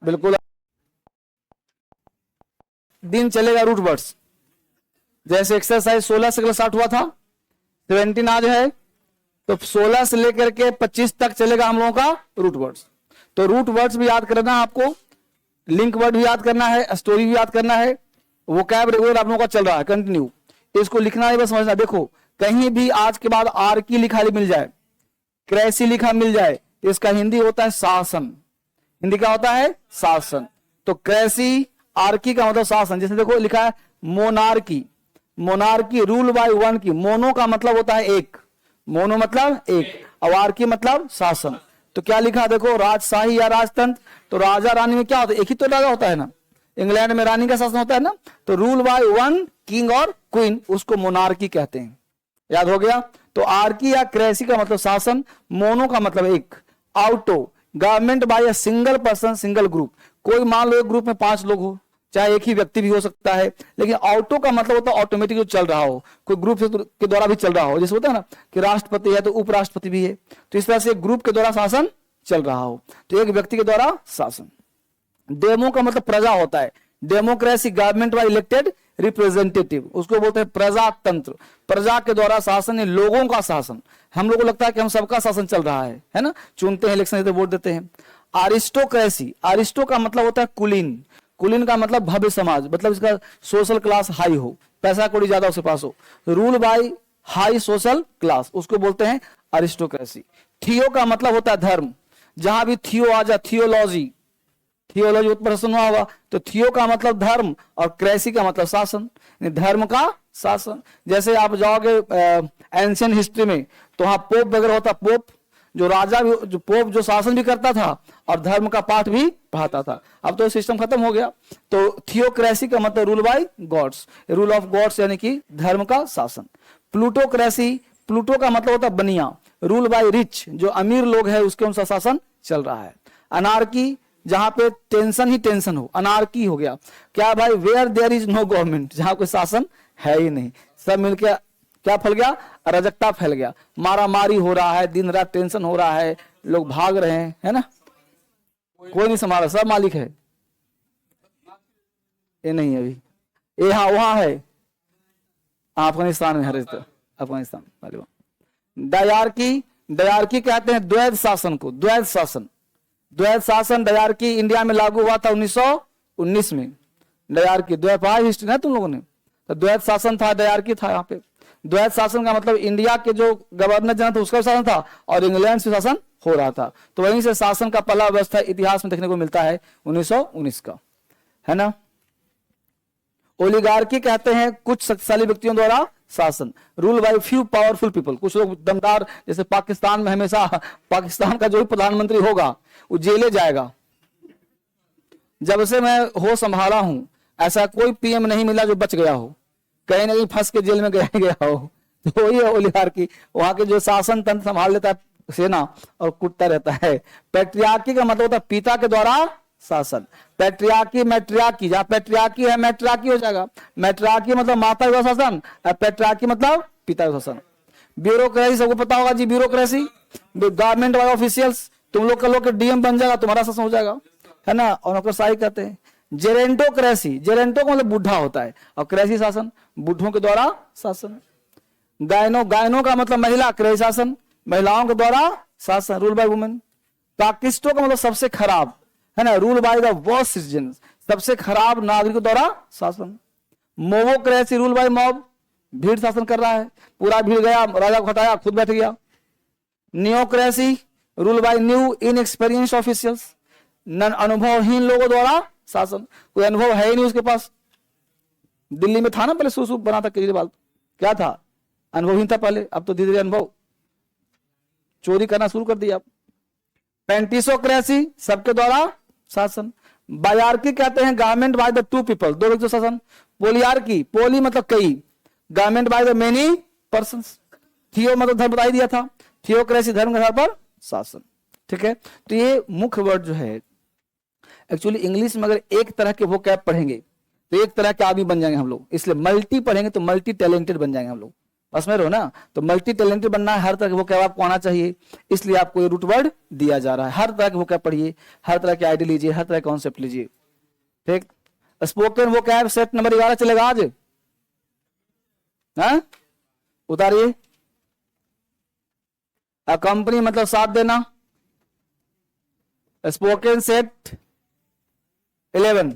बिल्कुल दिन चलेगा रूट वर्ड्स। जैसे एक्सरसाइज 16 से क्लास स्टार्ट हुआ था, 17 आज है, तो 16 से लेकर के 25 तक चलेगा हम लोगों का रूट वर्ड्स। तो रूट वर्ड्स भी याद करना है आपको, लिंक वर्ड भी याद करना है, स्टोरी भी याद करना है, वोकैब रेगुलर आप लोगों का चल रहा है कंटिन्यू। इसको लिखना है, बस समझना। देखो कहीं भी आज के बाद आर की लिखा मिल जाए, क्रैसी लिखा मिल जाए, तो इसका हिंदी होता है शासन। हिंदी क्या होता है? शासन। तो क्रैसी आर्की का मतलब शासन। जैसे देखो लिखा है monarchy, monarchy rule by one की। मोनो का मतलब होता है एक, मोनो मतलब एक, और आर्की मतलब शासन। तो क्या लिखा देखो, राजशाही या राजतंत्र। तो राजा रानी में क्या होता है? एक ही तो राजा होता है ना, इंग्लैंड में रानी का शासन होता है ना। तो रूल बाय वन किंग और क्वीन, उसको मोनार्की कहते हैं। याद हो गया? तो आर्की या क्रेसी का मतलब शासन, मोनो का मतलब एक, auto government by a single person single group. कोई मान लो एक ग्रुप में 5 लोग हो, चाहे एक ही व्यक्ति भी हो सकता है, लेकिन ऑटो का मतलब होता है ऑटोमेटिक जो चल रहा हो, कोई ग्रुप के द्वारा भी चल रहा हो। जैसे होता है ना कि राष्ट्रपति है तो उपराष्ट्रपति भी है, तो इस तरह से ग्रुप के द्वारा शासन चल रहा हो, तो एक व्यक्ति के द्वारा शासन। डेमो का मतलब प्रजा होता है, democracy government by elected representative, उसको बोलते हैं प्रजातंत्र। प्रजा के द्वारा शासन है, लोगों का शासन। हम लोग को लगता है कि हम सबका शासन चल रहा है ना, चुनते हैं, इलेक्शन देते, वोट देते हैं। अरिस्टोक्रेसी, अरिस्टो का मतलब होता है कुलीन, कुलीन का मतलब भव्य समाज, मतलब इसका सोशल क्लास हाई हो, पैसा कौड़ी ज्यादा उसके पास हो। Rule by high social class, उसको बोलते हैं अरिस्टोक्रेसी। थियो का मतलब होता है धर्म, जहां भी थियो आ जा, थियोलॉजी, थियोलॉजी उत्पन्न सुना होगा, तो थियो का मतलब धर्म और क्रेसी का मतलब शासन, धर्म का शासन। जैसे आप जाओगे एंशियंट हिस्ट्री में, तो वहां पोप वगैरह होता, पोप जो राजा भी, जो पोप जो शासन भी करता था और धर्म का पाठ भी पढ़ाता था। अब तो सिस्टम खत्म हो गया। तो थियोक्रेसी का मतलब rule by gods, rule of gods यानी कि धर्म का शासन। प्लूटोक्रेसी, प्लूटो का मतलब होता है बनिया, रूल बाय रिच, जो अमीर लोग है उसके अनुसार शासन चल रहा है। अनार्की, जहां पे टेंशन ही टेंशन हो, अनार्की हो गया। क्या भाई? Where there is no government, जहां कोई शासन है ही नहीं, सब मिलकर क्या फैल गया? अराजकता फैल गया, मारा मारी हो रहा है, दिन रात टेंशन हो रहा है, लोग भाग रहे हैं, है ना, कोई नहीं संभाला, सब मालिक है। ये नहीं है अभी, ये हाँ वहां है अफगानिस्तान में, हर अफगानिस्तान तालिबान। डायरकी, डायरकी कहते हैं द्वैध शासन को, द्वैध शासन। द्वैध शासन डायरकी इंडिया में लागू हुआ था 1919 में। डायरकी द्वैपाय हिस्ट्री ना तुम लोगों ने, तो द्वैध शासन था, डायरकी था यहाँ पे। द्वैध शासन का मतलब इंडिया के जो गवर्नर जनरल था उसका शासन था और इंग्लैंड से शासन हो रहा था। तो वहीं से शासन का पहला व्यवस्था इतिहास में देखने को मिलता है 1919 का, है ना। ओलिगार्की कहते हैं कुछ शक्तिशाली व्यक्तियों द्वारा शासन, rule by few powerful people. कुछ लोग दमदार, जैसे पाकिस्तान में हमेशा पाकिस्तान का जो भी प्रधानमंत्री होगा वो जेले जाएगा। जब से मैं हो संभाला हूं ऐसा कोई पीएम नहीं मिला जो बच गया हो, कहीं ना कहीं फंस के जेल में गया हो। तो वही है ओलिगार्की, वहां के जो शासन तंत्र संभाल लेता है सेना और कुटता रहता है। पैट्रियार्की का मतलब होता है पिता के द्वारा शासन। पैट्रियार्की मैट्रियार्की, जहां पैट्रियार्की है मैट्रियार्की हो जाएगा। मैट्रियार्की मतलब माता का शासन, पैट्रियार्की मतलब पिता का शासन। ब्यूरोक्रेसी सबको पता होगा जी, ब्यूरोक्रेसी गवर्नमेंट वाले ऑफिशियल्स, तुम लोग का लोग डीएम बन जाएगा, तुम्हारा शासन हो जाएगा, है ना, और नौकरशाही कहते हैं। जेरेंटोक्रेसी, जेरेंटो का मतलब बुढ़ा होता है और क्रेसी शासन, बुढ़ों के द्वारा शासन। गायनो, गायनो का मतलब महिला, क्रेसी शासन, महिलाओं के द्वारा शासन, रूल बाय वुमेन। पाकिस्टो का मतलब सबसे खराब, है ना, rule by the worst citizen, सबसे खराब नागरिकों द्वारा शासन। मोवोक्रेसी, रूल बाय मॉब, भीड़ शासन कर रहा है, पूरा भीड़ गया, राजा को हटाया, खुद बैठ गया। Neocracy, rule by new inexperience officials, अनुभवहीन लोगों द्वारा शासन, कोई अनुभव है ही नहीं उसके पास। दिल्ली में था ना पहले सूसू बना था केजरीवाल, क्या था? अनुभवहीन था पहले, अब तो धीरे धीरे अनुभव, चोरी करना शुरू कर दिया। पेंटिसोक्रेसी, सबके द्वारा शासन। बायार्की कहते हैं government by the two people, दो व्यक्ति शासन। पोलियार्की, पोली मतलब कई, government by the many persons. थियो मतलब धर्म बता ही दिया था, थियोक्रेसी धर्म के आधार पर शासन, ठीक है। तो ये मुख्य वर्ड जो है, एक्चुअली इंग्लिश में अगर एक तरह के वो कैप पढ़ेंगे तो एक तरह के आदमी बन जाएंगे हम लोग, इसलिए मल्टी पढ़ेंगे तो मल्टी टैलेंटेड बन जाएंगे हम लोग, बस में रहो ना। तो मल्टी टैलेंटेड बनना है, हर तरह के वो कैब आपको आना चाहिए, इसलिए आपको ये रूट वर्ड दिया जा रहा है। हर तरह के वो कैब पढ़िए, हर तरह के आइडिया लीजिए, हर तरह के कॉन्सेप्ट लीजिए। ठीक, स्पोकन वो कैब सेट नंबर 11 चलेगा आज, हाँ? उतारिए। कंपनी मतलब साथ देना, spoken set 11,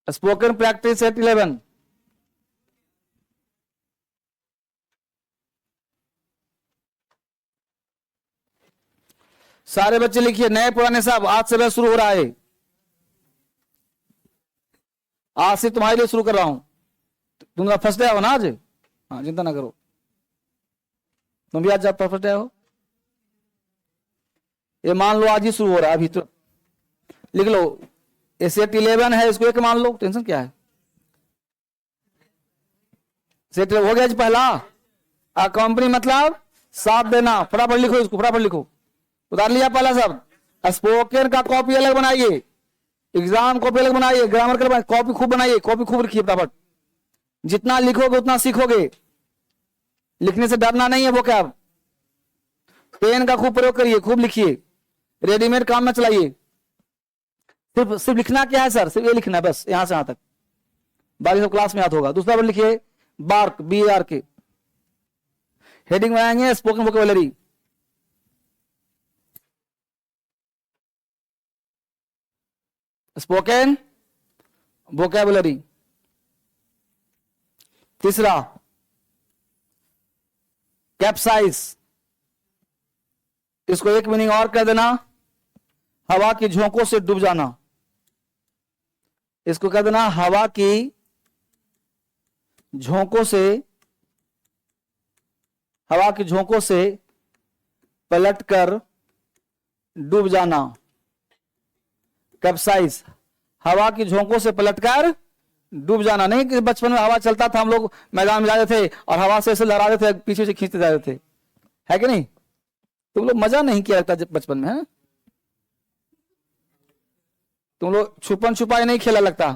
spoken practice set 11। सारे बच्चे लिखिए, नए पुराने सब, आज से बैच शुरू हो रहा है। आज से तुम्हारे लिए शुरू कर रहा हूं। तुम फर्स्ट डे हो ना आज? हाँ, चिंता ना करो, तुम भी आज फर्स्ट डे हो। ये मान लो आज ही शुरू हो रहा है, अभी तो लिख लो, ये सेट 11 है, इसको एक मान लो, टेंशन क्या है। सेट हो गया जी पहला। कंपनी मतलब साथ देना, फटाफट लिखो इसको, फटाफट लिखो। उतार लिया पहला सब। स्पोकन का कॉपी अलग बनाइए, एग्जाम कॉपी अलग बनाइए, ग्रामर का कॉपी खूब बनाइए, कॉपी खूब लिखिए फटाफट। जितना लिखोगे उतना सीखोगे, लिखने से डरना नहीं है। वो क्या, पेन का खूब प्रयोग करिए, खूब लिखिए, रेडीमेड काम में चलाइए। सिर्फ लिखना क्या है सर? सिर्फ ये लिखना है बस, यहां से यहां तक, बाकी सब क्लास में याद होगा। दूसरा वर्ड लिखिए बार्क, BARK। हेडिंग बनाएंगे स्पोकन वोकैबुलरी। Spoken vocabulary. तीसरा कैप्साइज, इसको एक मीनिंग और कर देना, हवा की झोंकों से डूब जाना। इसको कह देना हवा की झोंकों से, हवा की झोंकों से पलटकर डूब जाना। कैप्साइज, हवा की झोंकों से पलटकर डूब जाना। नहीं कि बचपन में हवा चलता था, हम लोग मैदान में जाते थे और हवा से ऐसे लहराते थे, पीछे से खींचते जाते थे, है कि नहीं? तुम लोग मजा नहीं किया लगता बचपन में, है? तुम लोग छुपन छुपाई नहीं खेला लगता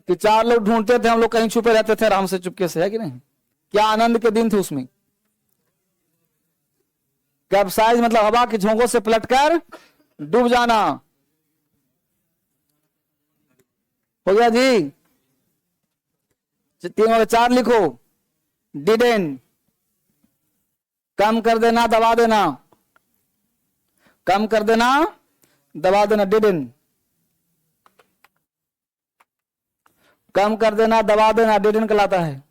कि 4 लोग ढूंढते थे, हम लोग कहीं छुपे रहते थे आराम से चुपके से, है कि नहीं? क्या आनंद के दिन थे उसमें। कैप्साइज मतलब हवा की झोंकों से पलटकर डूब जाना। हो गया जी? 3 और 4 लिखो। डिडेंट, कम कर देना, दबा देना, कम कर देना, दबा देना। डिडेंट, कम कर देना, दबा देना, डिडेंट कहलाता है।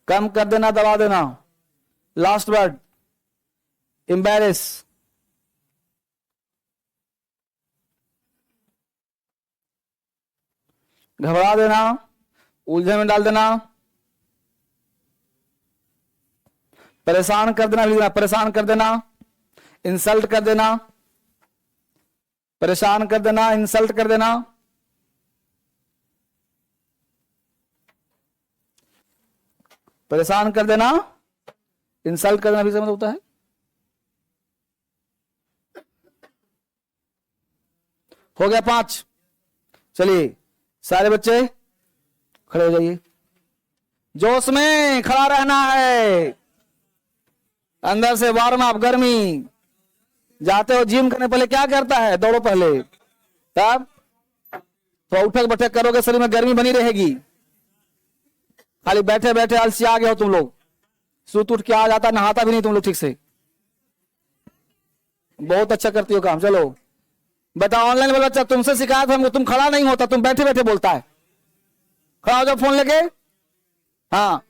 कम कर देना, दबा देना। लास्ट वर्ड एम्बैरेस, घबरा देना, उलझन में डाल देना, परेशान कर देना, लिखना परेशान कर देना, इंसल्ट कर देना, परेशान कर देना, इंसल्ट कर देना। परेशान कर देना, इंसल्ट कर देना भी समझ होता है। हो गया 5। चलिए सारे बच्चे खड़े हो जाइए। जोश में खड़ा रहना है, अंदर से वार्म अप, गर्मी। जाते हो जिम करने, पहले क्या करता है? दौड़ो पहले, तब तो उठक बैठक करोगे, शरीर में गर्मी बनी रहेगी। खाली बैठे बैठे आलसी आ गए हो तुम लोग, सूत उठ के आ जाता, नहाता भी नहीं तुम लोग ठीक से। बहुत अच्छा करती हो काम। चलो बेटा, ऑनलाइन वाला बच्चा, तुमसे शिकायत हमको, तुम खड़ा नहीं होता, तुम बैठे बैठे बोलता है। खड़ा हो जाओ फोन लेके। हाँ,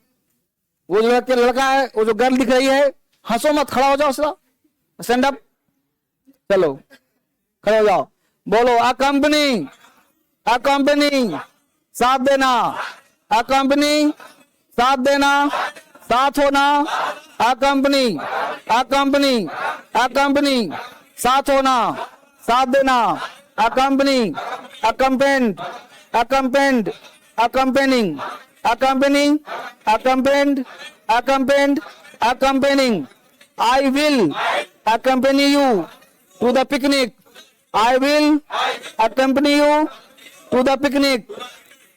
वो जो लड़का है, वो जो गर्ल दिख रही है, हंसो मत, खड़ा हो जाओ, स्टैंड अप। चलो खड़े हो जाओ, बोलो अ कंपनी, अ कंपनी, साथ देना, अ कंपनी, साथ देना, साथ होना, a company, a company, a company, साथ होना, साथ देना, a company, accompanied, accompanied, accompanying, accompanying, accompanied, accompanied, accompanying. I will accompany you to the picnic. I will accompany you to the picnic.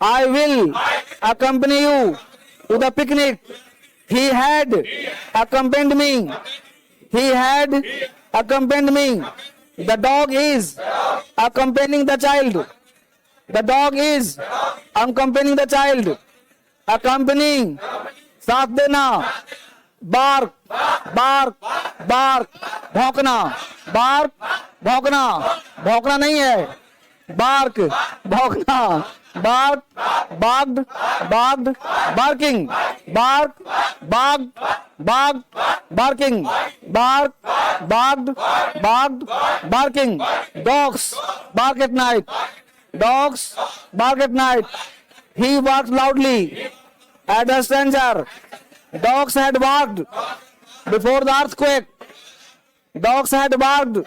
I will accompany you to the picnic. He had accompanied me. He had accompanied me. The dog is accompanying the child. The dog is accompanying the child. Accompanying, साथ देना. Bark, bark, bark, भौंकना. Bark, भौंकना. भौंकना नहीं है. Bark, भौंकना. Bark, barked, barked, barking. Bark, barked, barked, barking. Bark, barked, barked, barking. Dogs bark at night. Dogs bark at night. He barked loudly at a stranger. Dogs had barked before the earthquake. Dogs had barked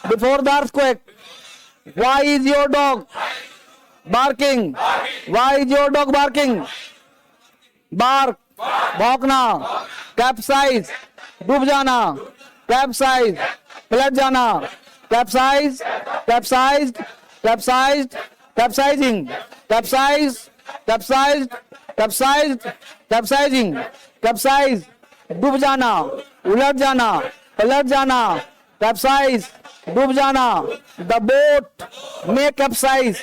before the earthquake. Why is your dog barking? Why is your dog barking? Bark, भौंकना. Capsize, डूब जाना. Capsize, पलट जाना. Capsize, capsized, capsized, capsizing. Capsize, capsized, capsized, capsizing. Capsize, डूब जाना. उलट जाना. पलट जाना. Capsize, डूब जाना. The boat may capsize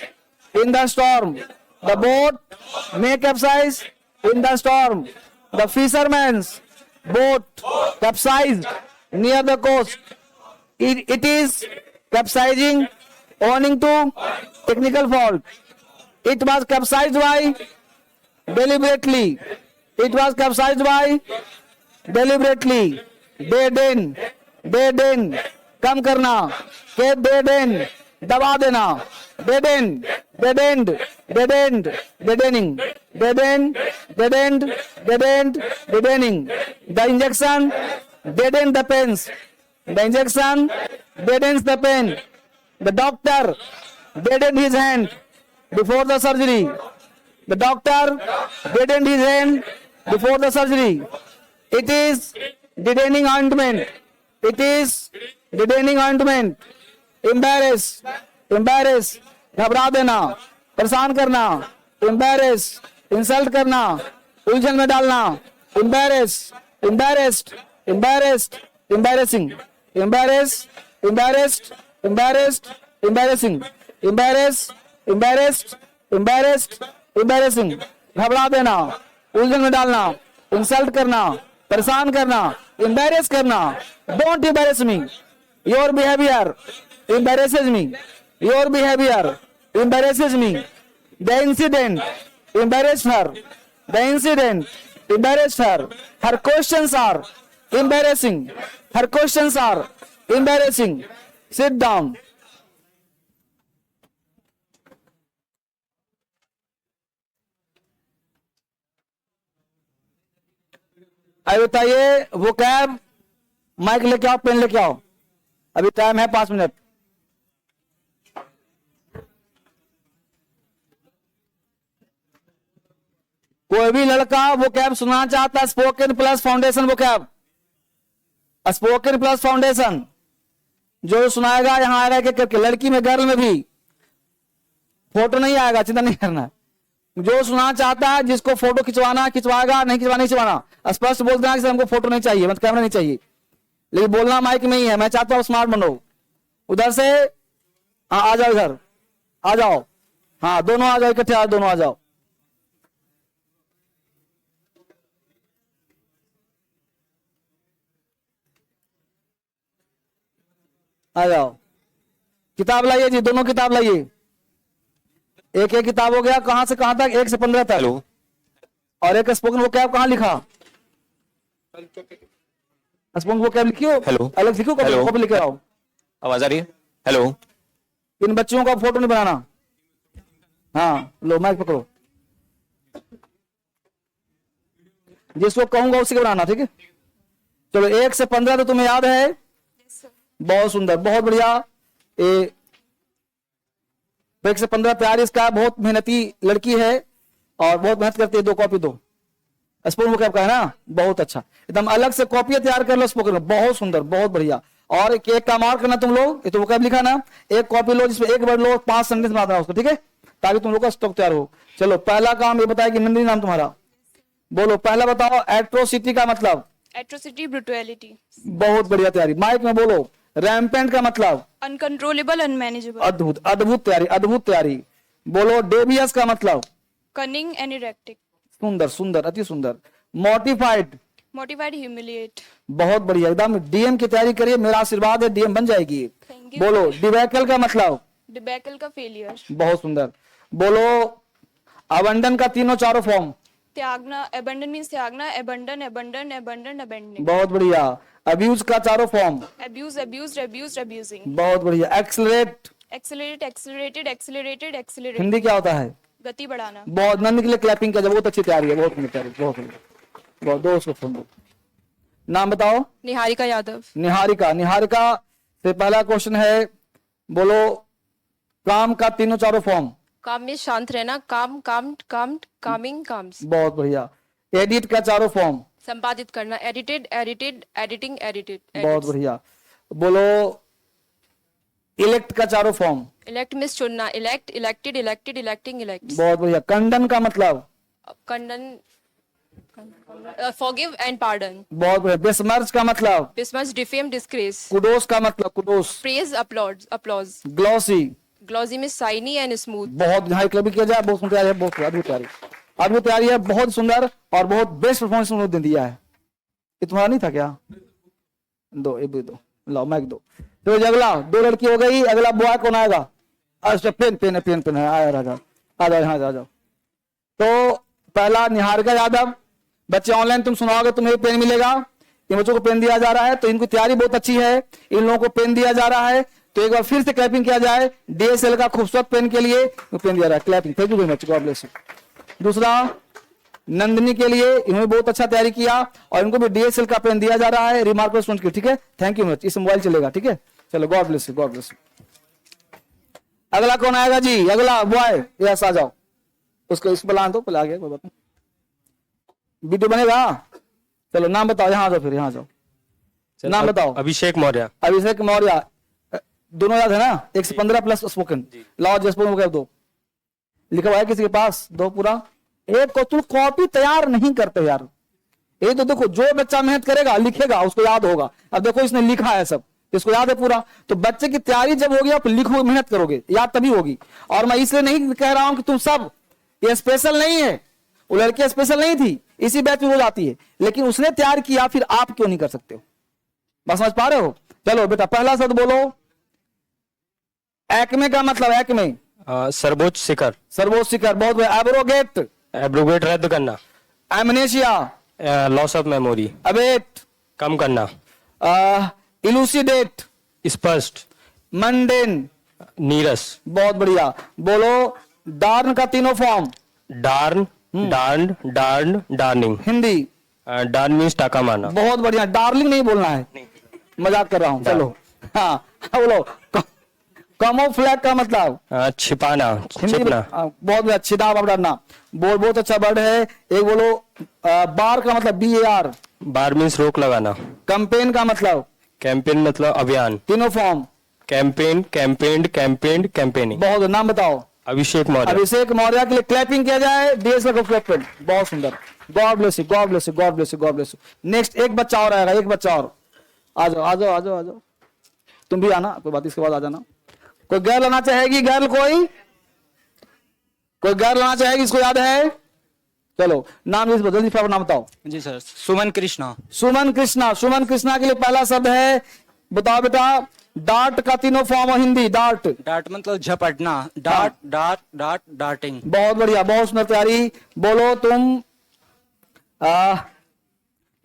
in the storm. The boat may capsize in the storm. The fisherman's boat capsized near the coast. It is capsizing owing to technical fault. It was capsized by deliberately. It was capsized by deliberately. Dead end, कम करना. के dead end, दबा देना. Dead end, deadening. Dead end, deadening. The injection deadens the pains. The injection deadens the pain. The doctor deadened his hand before the surgery. The doctor deadened his hand before the surgery. It is deadening ointment. It is deadening ointment. Embarrass, घबरा देना, परेशान करना. Embarrass, insult करना, उलझन में डालना. Embarrass, embarrassing. Embarrass, embarrassed, embarrassing. Embarrassed, embarrassing. घबरा देना, उलझन में डालना, इंसल्ट करना, परेशान करना, embarrass करना. Don't embarrass me. Your behavior embarrasses me. Your behavior embarrasses me. The incident embarrassed her. The incident embarrassed her. Her questions are embarrassing. Her questions are embarrassing. Sit down. अभी बताइए वो cab, mic लेके आओ, pen लेके आओ. अभी time है 5 minute. कोई भी लड़का वो कैब सुनना चाहता है, स्पोकन प्लस फाउंडेशन वो कैब. स्पोकन प्लस फाउंडेशन जो सुनाएगा यहां आएगा कि करके. लड़की में गर्ल में भी फोटो नहीं आएगा, चिंता नहीं करना. जो सुनना चाहता है, जिसको फोटो खिंचवाना खिंचवाएगा, नहीं खिंचवाना. स्पष्ट बोल देना कि हमको फोटो नहीं चाहिए, मतलब कैमरा नहीं चाहिए, लेकिन बोलना माइक में ही है. मैं चाहता हूं स्मार्ट बनो. उधर से हाँ आ जाओ, इधर आ जाओ. हाँ दोनों आ जाओ, इकट्ठे आ, दोनों आ जाओ. आ जाओ. किताब लाइए जी, दोनों किताब लाइए. एक किताब हो गया. कहां से कहां तक? 1 से 15 तक. हेलो. और एक स्पोकन वो कैब कहां लिखा? स्पोकन वो कैब लिखी हो? हेलो. अलग लिखो, कॉपी लेके आओ. आवाज आ रही है? हेलो. इन बच्चों का फोटो नहीं बनाना. हाँ लो माइक पकड़ो. जिसको कहूंगा उसी को बनाना, ठीक है? चलो 1 से 15 तो तुम्हें याद है. बहुत सुंदर, बहुत बढ़िया. 1 से 15 प्यार इसका. बहुत मेहनती लड़की है और बहुत मेहनत करती है. 2 कॉपी दो. स्पोकन वो कैब का है ना, बहुत अच्छा. एकदम अलग से कॉपी तैयार कर लो स्पोकन. बहुत सुंदर, बहुत बढ़िया. और एक का मार्क करना तुम लोग, ये तो वो लिखा ना, एक कॉपी लो जिसमें एक वर्ड लो, 5 सेंटेंस में आता उसको, ठीक है, ताकि तुम लोग का स्टॉक तैयार हो। चलो पहला काम ये बताया कि नंदिनी नाम तुम्हारा, बोलो पहला बताओ एट्रोसिटी का मतलब। Atrocity, brutality. बहुत बढ़िया तैयारी, माइक में बोलो। रैम्पेंट का मतलब। Uncontrollable, unmanageable. अद्भुत अद्भुत तैयारी, अद्भुत तैयारी। बोलो डेवियस का मतलब। Cunning and erratic. सुंदर सुंदर, अति सुंदर। मोटिफाइड। मोटिफाइड, ह्यूमिलिएट। बहुत बढ़िया, एकदम डीएम की तैयारी करिए, मेरा आशीर्वाद है डीएम बन जाएगी। Thank you. बोलो डिबैकल का मतलब। डिबैकल का फेलियर। बहुत सुंदर। बोलो अबंडन का तीनों चारों फॉर्म। त्यागना, अबंडन मींस त्यागना, अबंडन, अबंडन, अबंडन, अबंडनिंग। बहुत बढ़िया। अब्यूज का चारों form. Abuse, abused, abused, abusing. बहुत बढ़िया। Accelerate. Accelerate, accelerated, accelerated, accelerate. Hindi क्या होता है? गति बढ़ाना। बहुत, नंद के लिए क्लैपिंग का, बहुत अच्छी तैयारी है, बहुत सुंदर तैयारी, बहुत सुंदर। बहुत, दो उसको फोन दो। नाम बताओ। निहारिका यादव। निहारिका। निहारिका से पहला क्वेश्चन है, बोलो काम का तीनों चारों फॉर्म। काम में शांत रहना, काम, काम, काम, कामिंग, काम्स। बहुत बढ़िया। एडिट का चारों फॉर्म। संपादित करना, एडिटेड, एडिटेड, एडिटिंग, एडिटेड। बहुत बढ़िया। बोलो इलेक्ट का चारों फॉर्म। इलेक्ट मींस चुनना, elect, elected, elected, electing, elect. बहुत बढ़िया। कंडन का मतलब। कंडन, फॉरगिव एंड पार्डन। बहुत बढ़िया। बेसमर्ज का मतलब। बिस्मस, डिफेम, डिस्ग्रेस। कुडोस का मतलब। Kudos. Praise, upload, applause. Glossy. Glossy में शाइनी एंड स्मूथ। बहुत हाई क्लब किया जाए, बहुत सुंदर है, बहुत अद्भुत तैयारी, अद्भुत तैयारी है, बहुत सुंदर और बहुत बेस्ट परफॉर्मेंस उन्होंने दिया है। ये तुम्हारा नहीं था क्या? दो, ये भी दो, लाओ माइक दो। तो अगला, दो लड़की हो गई, अगला बॉय कौन आएगा? अच्छा पेन पेन पेन पेन है, आया राजा, आ जाओ यहाँ, आ जाओ। तो पहला निहारिका यादव। बच्चे ऑनलाइन तुम सुनाओगे, तुम्हें पेन मिलेगा, इन बच्चों को पेन दिया जा रहा है, तो इनकी तैयारी बहुत अच्छी है, इन लोगों को पेन दिया जा रहा है। तो एक बार फिर से क्लैपिंग किया जाए डीएसएल का खूबसूरत पेन के लिए, तो पेन दिया रहा है, clapping. Thank you very much, God bless you. दूसरा नंदिनी के लिए, इन्होंने बहुत अच्छा तैयारी किया और इनको भी डीएसएल का पेन दिया जा रहा है, रिमार्केबल स्टूडेंट की, ठीक है, थैंक यू मच। इस मोबाइल चलेगा, ठीक है, चलो God bless you, God bless you. अगला कौन आएगा जी? अगला बॉय, यस आ जाओ, उसको इस बुला दो, बुला गया, कोई बात नहीं, वीडियो बनेगा। चलो नाम बताओ, यहाँ जाओ, फिर यहाँ जाओ, नाम बताओ। अभिषेक मौर्य। अभिषेक मौर्य, दोनों याद है ना? 115 प्लस स्पोकन, लाओ जसपोकन वगैरह दो, लिखा हुआ है किसी के पास? दो पूरा। एक को तुम कॉपी तैयार नहीं करते यार, ये तो देखो, जो बच्चा मेहनत करेगा लिखेगा उसको याद होगा। अब देखो इसने लिखा है सब, इसको याद है पूरा। तो बच्चे की तैयारी जब होगी, आप लिखोगे, मेहनत करोगे, याद तभी होगी। और मैं इसलिए नहीं कह रहा हूं कि तुम सब, ये स्पेशल नहीं है, वो लड़की स्पेशल नहीं थी, इसी बैच में रोज आती है, लेकिन उसने तैयार किया, फिर आप क्यों नहीं कर सकते हो? बस समझ पा रहे हो? चलो बेटा पहला शब्द बोलो। एक्मे का मतलब, एक्मे सर्वोच्च शिखर। सर्वोच्च शिखर, बहुत बढ़िया। एब्रोगेट, एब्रोगेट रद्द करना। Amnesia, loss of memory. Abate, कम करना। इलूसिडेट, स्पष्ट। मंडेन, नीरस। बहुत बढ़िया। बोलो डार्न का तीनों फॉर्म। डार्न, डार्न, डार्न, डार्निंग। हिंदी। डार्न मीन्स टाका मारना। बहुत बढ़िया, डार्लिंग नहीं बोलना है, मजाक कर रहा हूं, चलो। हाँ बोलो कमोफ्लैग का मतलब छिपाना, हिंदी में, छिपना। बहुत बढ़िया, छिदाब डरना, बोल, बहुत अच्छा वर्ड है। एक बोलो बार का मतलब, BAR। बार मीन्स रोक लगाना। कैंपेन का मतलब, कैंपेन मतलब अभियान। तीनों form. Campaign, campaigned, campaigned, campaigning. बहुत, नाम बताओ। अभिषेक मौर्य। अभिषेक मौर्य के लिए क्लैपिंग किया जाए, डीएसएल का, बहुत सुंदर, God bless you, God bless you, God bless you, God bless you. Next एक बच्चा और आएगा, एक बच्चा और, आ जाओ आ जाओ आ जाओ आ जाओ, तुम भी आना, कोई बात, इसके बाद आ जाना। कोई गर्ल आना चाहेगी? गर्ल कोई गर्ल आना चाहेगी? इसको याद है? चलो नाम जल्दी फटाफट नाम बताओ। जी सर, सुमन कृष्णा। सुमन कृष्णा। सुमन कृष्णा के लिए पहला शब्द है, बताओ बेटा। डार्ट का तीनों फॉर्म और हिंदी। डार्ट, डांट मतलब झपटना। डांट, डांट, डांट, डांटिंग। बहुत बढ़िया, बहुत सुंदर तैयारी। बोलो तुम,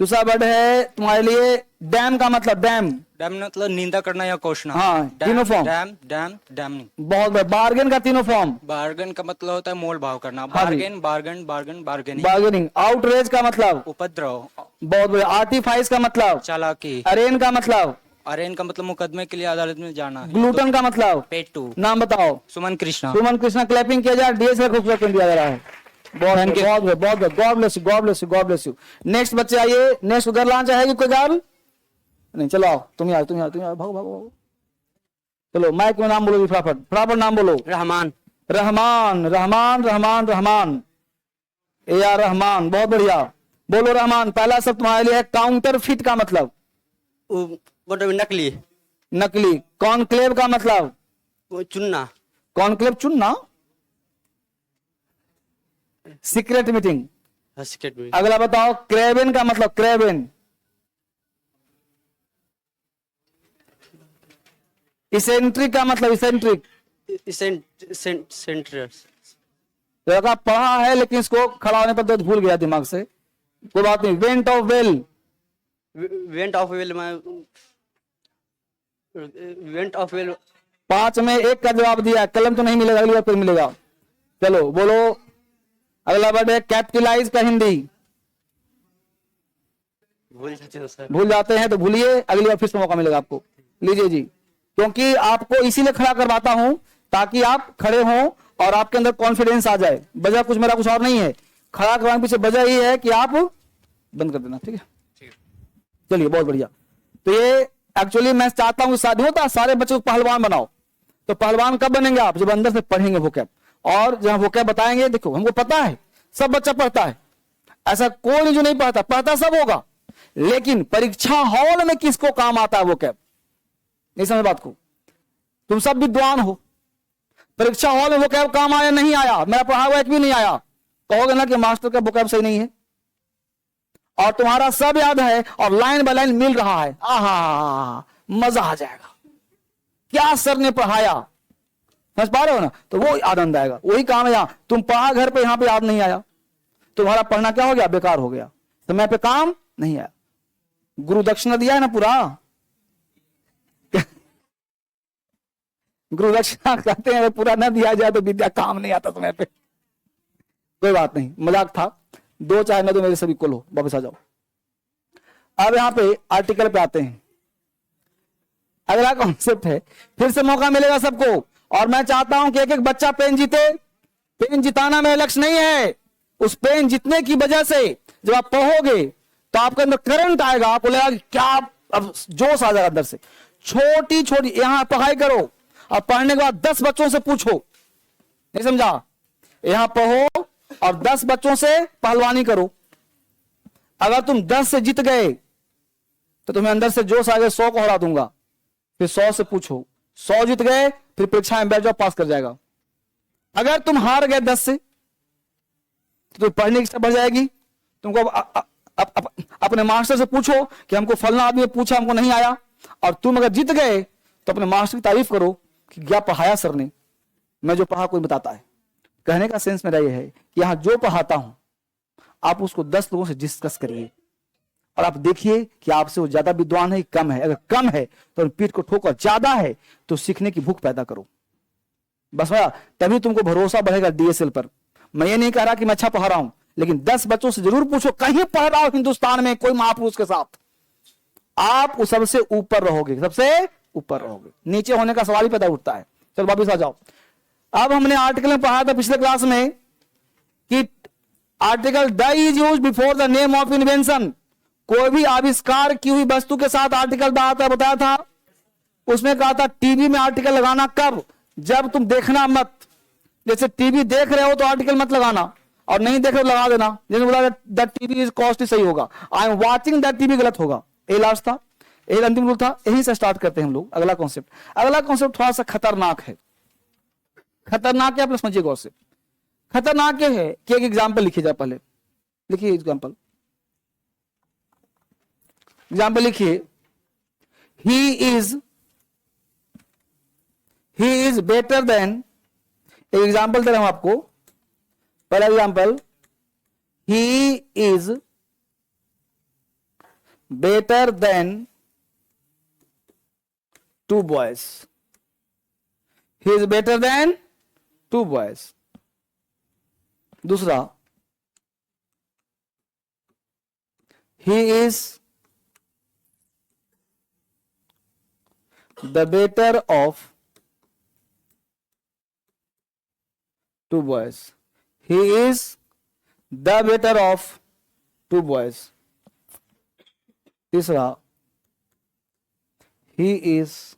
दूसरा वर्ड है तुम्हारे लिए डैम का मतलब, डैम। डैम मतलब निंदा करना या कोसना। हाँ, तीनों फॉर्म। Dam, dam, डैमनिंग। बहुत बढ़िया। बार्गेन का तीनों फॉर्म। बार्गन का मतलब होता है मोल भाव करना। हाँ जी। Bargain, bargain, bargain, bargaining. Bargaining. Outrage का मतलब, उपद्रव। बहुत बढ़िया। आर्टिफाइस का मतलब, चालाकी। अरेन का मतलब, अरेन का मतलब मुकदमे के लिए अदालत में जाना। ग्लूटन का मतलब, पेटू। नाम बताओ। सुमन कृष्णा। सुमन कृष्णा, क्लैपिंग किया जाए, डीएसएल खूबसूरत पेन दिया जा रहा है, बहुत बहुत, God bless you, God bless you, God bless you. Next बच्चे आइए, नेक्स्ट गर्ल आना चाहेगी? कोई गर्ल? नहीं, चलो आओ, तुम ही आओ, तुम ही आओ, तुम ही आओ, भागो भागो भागो। चलो माइक में नाम बोलो जी, फटाफट फटाफट नाम बोलो। रहमान, रहमान, रहमान, रहमान, रहमान, ए आर रहमान, बहुत बढ़िया। बोलो रहमान। पहला शब्द तुम्हारे लिए है काउंटर फिट का मतलब नकली, नकली। कॉन्क्लेव का मतलब चुनना, कॉन्क्लेव चुनना, सीक्रेट मीटिंग। सिक्रेट में, अगला बताओ क्रेवेन का मतलब क्रेवेन, इसेंट्रिक का मतलब इसेंट्रिक। सेंटर, लड़का पढ़ा है लेकिन इसको खड़ा होने पर तो भूल गया दिमाग से, कोई बात नहीं। Went of well, went of well में, वेंट ऑफ वेल, 5 में 1 का जवाब दिया। कलम तो नहीं मिलेगा, अगली बार फिर मिलेगा। चलो बोलो अगला वर्ड है कैपिटलाइज का हिंदी। भूल जाते हो सर। भूल जाते हैं तो भूलिए, अगली बार फिर से मौका मिलेगा आपको। लीजिए जी, क्योंकि आपको इसीलिए खड़ा करवाता हूं ताकि आप खड़े हों और आपके अंदर कॉन्फिडेंस आ जाए। वजह कुछ मेरा कुछ और नहीं है, खड़ा करवाने के पीछे वजह ये है कि आप बंद कर देना, ठीक है। चलिए बहुत बढ़िया। तो ये एक्चुअली मैं चाहता हूं शादी होता सारे बच्चों को पहलवान बनाओ। तो पहलवान कब बनेंगे आप? जब अंदर से पढ़ेंगे वोकैब, और जहां वोकैब बताएंगे। देखो हमको पता है सब बच्चा पढ़ता है, ऐसा कोई नहीं जो नहीं पढ़ता, पढ़ता सब होगा, लेकिन परीक्षा हॉल में किसको काम आता है वोकैब? नहीं समझ बात को? तुम सब विद्वान हो, परीक्षा हॉल में वोकैब काम आया नहीं आया? मेरा पढ़ा हुआ एक भी नहीं आया, कहोगे ना कि मास्टर का वोकैब सही नहीं है। और तुम्हारा सब याद है और लाइन बाय लाइन मिल रहा है, आहा मजा आ जाएगा, क्या सर ने पढ़ाया, समझ पा रहे हो ना? तो वो आनंद आएगा। वही काम है, यहां तुम पढ़ा घर पे, यहां पे याद नहीं आया, तुम्हारा पढ़ना क्या हो गया? बेकार हो गया, समय पे काम नहीं आया। गुरु दक्षिणा दिया है ना पूरा गुरु दक्षिणा कहते हैं पूरा ना दिया जाए तो विद्या काम नहीं आता समय पे। कोई बात नहीं, मजाक था। 2 चाहे ना दो, मेरे सभी को लो, वापस आ जाओ। अब यहां पे आर्टिकल पे आते हैं। अगला कॉन्सेप्ट है, फिर से मौका मिलेगा सबको, और मैं चाहता हूं कि एक एक बच्चा पेन जीते। पेन जिताना मेरा लक्ष्य नहीं है, उस पेन जीतने की वजह से जब आप पढ़ोगे तो आपके अंदर करंट आएगा, आपको लगेगा कि क्या अब जोश आ जाएगा अंदर से। छोटी छोटी यहां पढ़ाई करो और पढ़ने के बाद 10 बच्चों से पूछो, नहीं समझा? यहां पढ़ो और 10 बच्चों से पहलवानी करो। अगर तुम 10 से जीत गए तो तुम्हें अंदर से जोश आ गया, 100 को हरा दूंगा। फिर 100 से पूछो, 100 जीत गए, फिर परीक्षा में बैठ जाओ, पास कर जाएगा। अगर तुम हार गए 10 से तो तुम पढ़ने की इच्छा बढ़ जाएगी। तुमको अपने मास्टर से पूछो कि हमको फलना आदमी पूछा, हमको नहीं आया, और तुम अगर जीत गए तो अपने मास्टर की तारीफ करो कि क्या पढ़ाया सर ने, मैं जो पढ़ा कोई बताता है। कहने का सेंस मेरा यह है कि यहां जो पढ़ाता हूं आप उसको 10 लोगों से डिस्कस करिए और आप देखिए कि आपसे वो ज्यादा विद्वान है कि कम है। अगर कम है तो पीठ को ठोकर, ज्यादा है तो सीखने की भूख पैदा करो। बस भैया, तभी तुमको भरोसा बढ़ेगा डीएसएल पर। मैं ये नहीं कह रहा कि मैं अच्छा पढ़ा रहा हूं, लेकिन 10 बच्चों से जरूर पूछो, कहीं पढ़ रहा हो हिंदुस्तान में कोई महापुरुष के साथ, आप उस सबसे ऊपर रहोगे, सबसे ऊपर रहोगे। नीचे होने का सवाल ही पैदा उठता है। चलो वापिस आ जाओ। अब हमने आर्टिकल में पढ़ा था पिछले क्लास में कि article the is use before the name of invention. कोई भी आविष्कार की हुई वस्तु के साथ आर्टिकल द आता है, बताया था। उसमें कहा था टीवी में आर्टिकल लगाना कब? जब तुम देखना मत, जैसे टीवी देख रहे हो तो आर्टिकल मत लगाना, और नहीं देख रहे हो लगा देना। जैसे बोला द टीवी इज कॉस्टली, सही होगा। I am watching the TV, गलत होगा। ये लास्ट था, यही अंतिम रूल था। यहीं से स्टार्ट करते हैं हम लोग अगला कॉन्सेप्ट। अगला कॉन्सेप्ट थोड़ा सा खतरनाक है। खतरनाक है, आप समझिए गौर से। खतरनाक क्या है कि एक एग्जाम्पल लिखिए जाए, पहले लिखिए एग्जाम्पल। एग्जाम्पल लिखिए, ही इज बेटर देन। एक एग्जाम्पल दे रहा हूं आपको। पहला example, he is better then 2 boys. He is better than 2 boys. दूसरा, he is the better of 2 boys. He is the better of 2 boys. तीसरा, he is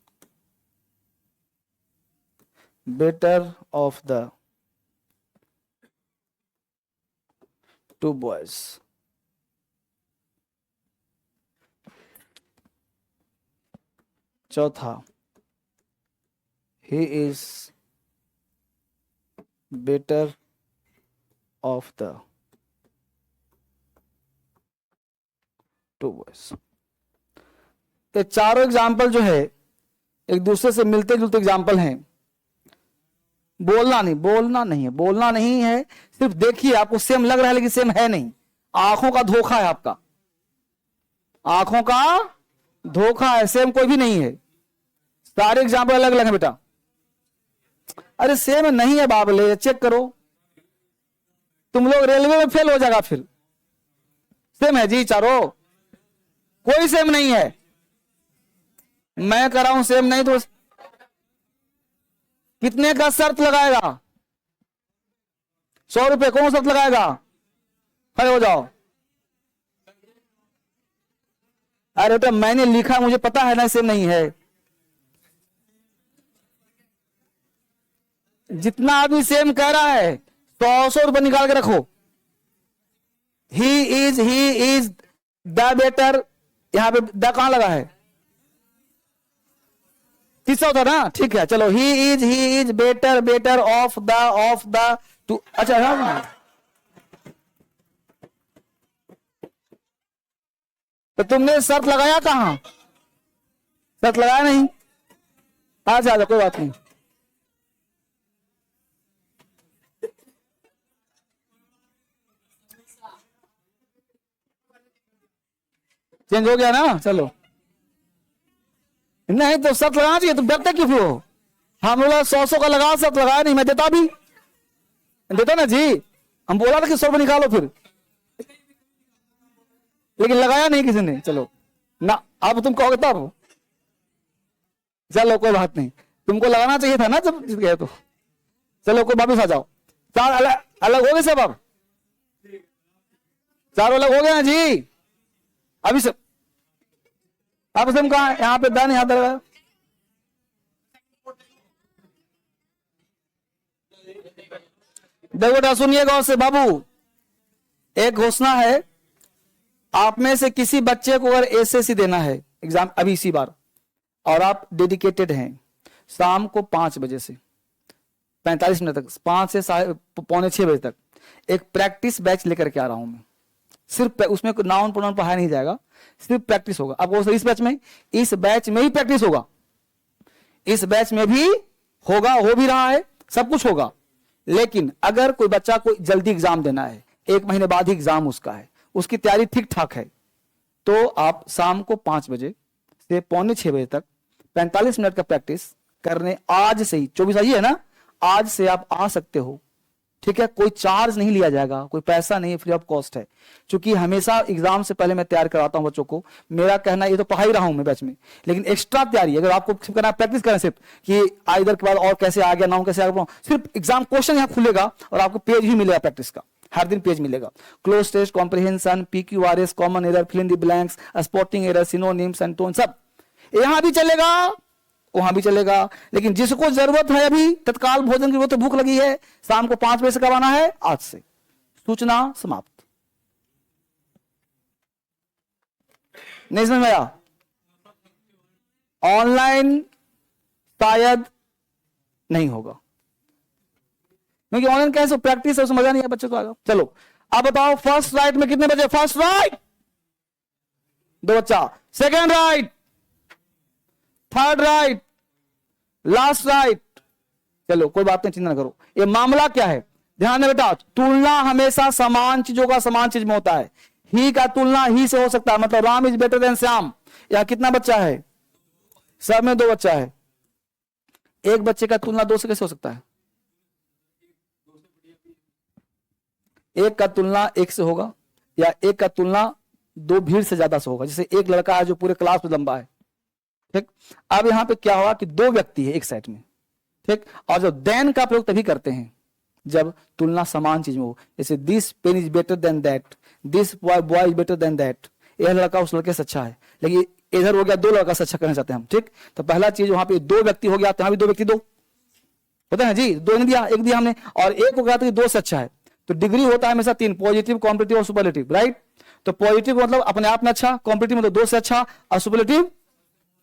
better of the two boys. चौथा, he is better of the two boys. ये चारों example जो है एक दूसरे से मिलते जुलते एग्जाम्पल हैं। बोलना नहीं है, सिर्फ देखिए, आपको सेम लग रहा है लेकिन सेम है नहीं। आंखों का धोखा है आपका, आंखों का धोखा है, सेम कोई भी नहीं है। सारे एग्जाम्पल अलग अलग है बेटा। अरे सेम नहीं है बाबले, चेक करो, तुम लोग रेलवे में फेल हो जाएगा फिर। सेम है जी चारों, कोई सेम नहीं है। मैं कर रहा हूं सेम नहीं तो कितने का शर्त लगाएगा? 100 रुपए। कौन शर्त लगाएगा? खड़े हो जाओ। अरे बेटा मैंने लिखा, मुझे पता है ना सेम नहीं है। जितना आदमी सेम कह रहा है 100 रुपए निकाल के रखो। ही इज द बेटर, यहां पे द कहां लगा है? तीसरा होता ना, ठीक है चलो। ही is better of the two. अच्छा हाँ, तो तुमने शर्त लगाया कहां? शर्त लगाया नहीं। आ जा, कोई बात नहीं। चेंज हो गया ना, चलो। नहीं तो शर्त लगाना चाहिए, तुम डरते क्यों हो? हम लोग 100 का लगा, शर्त लगाया नहीं, मैं देता भी देता ना जी। हम बोला था कि 100 निकालो फिर, लेकिन लगाया नहीं किसी ने। चलो ना, अब तुम कहोगे तब। चलो कोई बात नहीं, तुमको लगाना चाहिए था ना जब जीत गए तो। चलो कोई वापिस आ जाओ। चार अलग अलग हो गए सब, अब चारों अलग हो गए हैं जी। अभी सब अब तुम कहा? यहाँ पे दान, यहाँ दर। देखो बेटा सुनिए गौर से बाबू, एक घोषणा है। आप में से किसी बच्चे को अगर एसएससी देना है एग्जाम अभी इसी बार, और आप डेडिकेटेड हैं, शाम को 5 बजे से 45 मिनट तक, 5 से पौने 6 बजे तक एक प्रैक्टिस बैच लेकर के आ रहा हूं मैं। सिर्फ उसमें नाउन प्रोनाउन पढ़ाया नहीं जाएगा, सिर्फ प्रैक्टिस होगा। अब वो इस बैच में ही प्रैक्टिस होगा, इस बैच में भी होगा, हो भी रहा है, सब कुछ होगा। लेकिन अगर कोई बच्चा को जल्दी एग्जाम देना है, 1 महीने बाद ही एग्जाम उसका है, उसकी तैयारी ठीक ठाक है, तो आप शाम को 5 बजे से पौने 6 बजे तक 45 मिनट का प्रैक्टिस करने आज से ही, 24 आज है ना, आज से आप आ सकते हो। ठीक है, कोई चार्ज नहीं लिया जाएगा, कोई पैसा नहीं, फ्री ऑफ कॉस्ट है। क्योंकि हमेशा एग्जाम से पहले मैं तैयार कराता हूं बच्चों को। मेरा कहना, ये तो पढ़ा ही रहा हूं मैं बैच में, लेकिन एक्स्ट्रा तैयारी अगर आपको करना, प्रैक्टिस करें सिर्फ कि इधर के बाद और कैसे आ गया, नाउन कैसे आ गया, सिर्फ एग्जाम क्वेश्चन यहाँ खुलेगा और आपको पेज ही मिलेगा प्रैक्टिस का, हर दिन पेज मिलेगा। Cloze test, comprehension, PQRS, common error, fill in the blanks, spotting error, synonyms and tone, सब यहां भी चलेगा, वहां भी चलेगा। लेकिन जिसको जरूरत है अभी तत्काल भोजन की, वो तो भूख लगी है, शाम को 5 बजे से करवाना है, आज से। सूचना समाप्त। नहीं समझ में आया? ऑनलाइन शायद नहीं होगा, क्योंकि ऑनलाइन कैसे प्रैक्टिस है, उसमें मजा नहीं है बच्चे को आएगा। चलो अब बताओ, फर्स्ट राइट में कितने बचे? फर्स्ट राइट 2 बच्चा, second right, third right, last right. चलो कोई बात नहीं, चिंता ना करो। ये मामला क्या है, ध्यान दें बेटा, तुलना हमेशा समान चीजों का समान चीज में होता है। ही का तुलना ही से हो सकता है, मतलब Ram is better then Shyam. यहां कितना बच्चा है? सब में 2 बच्चा है। एक बच्चे का तुलना 2 से कैसे हो सकता है? एक का तुलना 1 से होगा, या एक का तुलना 2 भीड़ से ज्यादा से होगा। जैसे एक लड़का है जो पूरे क्लास में लंबा है, ठीक। अब यहां पे क्या हुआ कि 2 व्यक्ति है एक साइड में, ठीक। और जब देन का प्रयोग तभी करते हैं जब तुलना समान चीज में हो। जैसे this pen is better than that, this boy is better than that. यह लड़का उस लड़के से अच्छा है, लेकिन इधर हो गया 2 लड़का से अच्छा करना चाहते हैं हम, ठीक। तो पहला चीज वहां पे 2 व्यक्ति हो गया, तो यहाँ भी 2 व्यक्ति 2 होता है जी, 2 नहीं दिया, 1 दिया हमने, और 1 को कहा तो 2 से अच्छा है। तो डिग्री होता है हमेशा 3, पॉजिटिव, कॉम्पिटिटिव और सुपरलेटिव, राइट। तो पॉजिटिव मतलब अपने आप में अच्छा, कॉम्पिटिटिव मतलब 2 से अच्छा, और सुपरलेटिव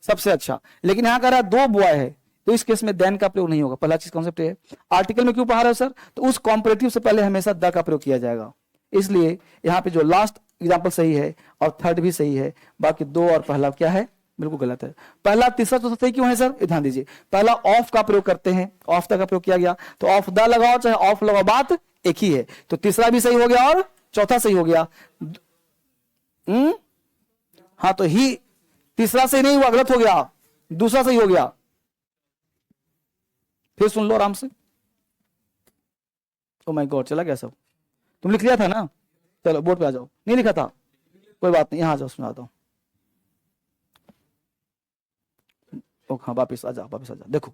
सबसे अच्छा। लेकिन यहां कह रहा है 2 बॉय है, तो इस केस में देन का प्रयोग नहीं होगा। पहला चीज कॉन्सेप्ट है। आर्टिकल में क्यों पढ़ा रहे हो सर, तो उस कॉम्परेटिव से पहले हमेशा द का प्रयोग किया जाएगा, इसलिए यहाँ पे जो लास्ट एग्जाम्पल सही है और थर्ड भी सही है, बाकी 2 और पहला क्या है, बिल्कुल गलत है। पहला तीसरा तो सही क्यों है सर, ध्यान दीजिए। पहला ऑफ का प्रयोग करते हैं, ऑफ द का प्रयोग किया गया, तो ऑफ द लगाओ चाहे ऑफ लगाओ, बात एक ही है। तो तीसरा भी सही हो गया और चौथा सही हो गया। हाँ, तो ही तीसरा सही नहीं हुआ, गलत हो गया, दूसरा सही हो गया। फिर सुन लो आराम से। ओ माय गॉड, चला गया सब। तुम लिख लिया था ना, चलो बोर्ड पे आ जाओ। नहीं लिखा था, कोई बात नहीं, यहां आ जाओ, सुनाता हूं। हाँ, वापिस आ जाओ, वापिस आ जाओ। देखो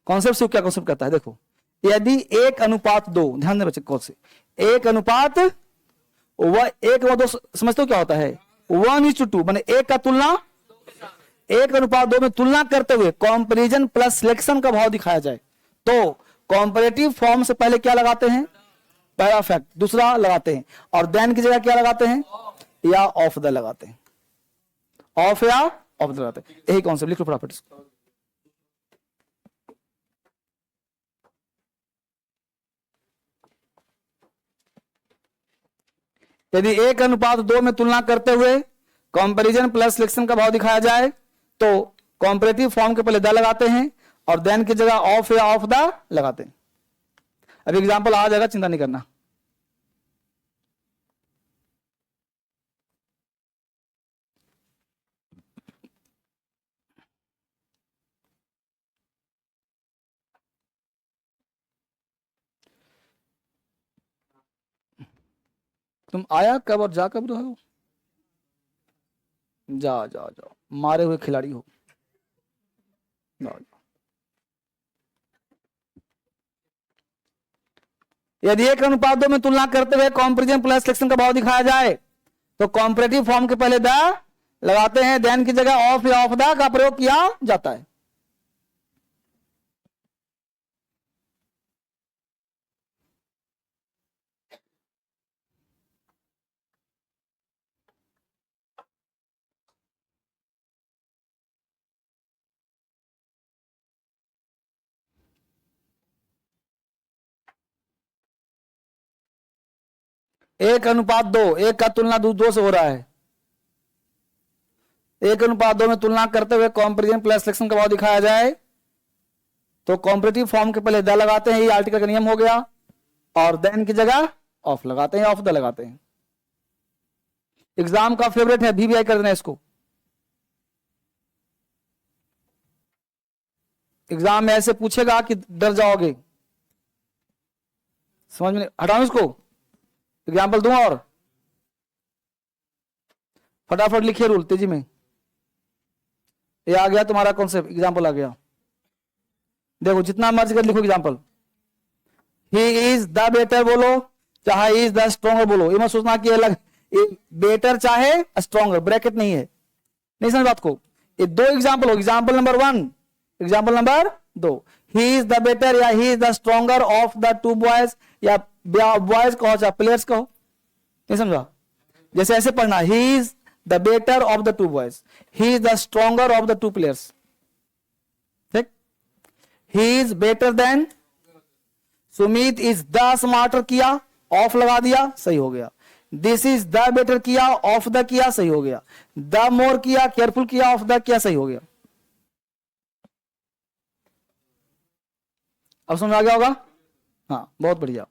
कॉन्सेप्ट से क्या कॉन्सेप्ट करता है, देखो यदि 1:2, ध्यान दें बच्चे, कौन से 1:1 व 2 समझते हो क्या होता है, 1:2 माने 1 का तुलना 1:2 में तुलना करते हुए कंपैरिजन प्लस सिलेक्शन का भाव दिखाया जाए, तो कॉम्परेटिव फॉर्म से पहले क्या लगाते हैं, पहला फैक्ट, दूसरा लगाते हैं, और देन की जगह क्या लगाते हैं, या ऑफ द लगाते हैं, ऑफ या ऑफ द लगाते हैं। यही कॉन्सेप्ट, लिख लो फटाफट। यदि 1:2 में तुलना करते हुए कंपैरिजन प्लस सिलेक्शन का भाव दिखाया जाए, तो कॉम्परेटिव फॉर्म के पहले द लगाते हैं और देन की जगह ऑफ या ऑफ द लगाते हैं। अब एग्जांपल आ जाएगा, चिंता नहीं करना। तुम आया कब और जा कब रहे हो, जाओ जाओ जाओ, मारे हुए खिलाड़ी हो, जाओ। यदि 1:2 में तुलना करते हुए कंपैरिजन प्लस सिलेक्शन का भाव दिखाया जाए, तो कॉम्परेटिव फॉर्म के पहले द लगाते हैं, देन की जगह ऑफ या ऑफ द का प्रयोग किया जाता है। एक अनुपात दो, 1 का तुलना 2 से हो रहा है। 1:2 में तुलना करते हुए कंपैरिजन प्लस सिलेक्शन का भाव दिखाया जाए, तो कॉम्परेटिव फॉर्म के पहले द लगाते हैं, ये आर्टिकल का नियम हो गया, और देन की जगह ऑफ लगाते हैं, ऑफ द लगाते हैं। एग्जाम का फेवरेट है, VVI कर देना इसको। एग्जाम में ऐसे पूछेगा कि डर जाओगे, समझ में, हटाओ इसको। एग्जाम्पल दूं और फटाफट लिखिए रूल तेजी में। ये आ गया तुम्हारा कॉन्सेप्ट, एग्जाम्पल आ गया। देखो जितना मर्जी कर लिखो example. He is the better बोलो, चाहे इज द स्ट्रॉन्गर बोलो, ये मत सोचना कि अलग बेटर चाहे स्ट्रॉन्गर, ब्रैकेट नहीं है, नहीं समझ बात को। ये 2 एग्जाम्पल हो, example number 1, example number 2। He is the better या he is the stronger of the 2 boys, या बॉयज कहो चाहे प्लेयर्स कहो, नहीं समझा। जैसे ऐसे पढ़ना, he is the better of the 2 boys, he is the stronger of the 2 players, ठीक। He is better than Sumit, is the smarter किया, ऑफ लगा दिया, सही हो गया। दिस इज द बेटर किया, ऑफ द किया, सही हो गया। द मोर किया, केयरफुल किया, ऑफ द किया, सही हो गया। अब समझ आ गया होगा, हाँ बहुत बढ़िया।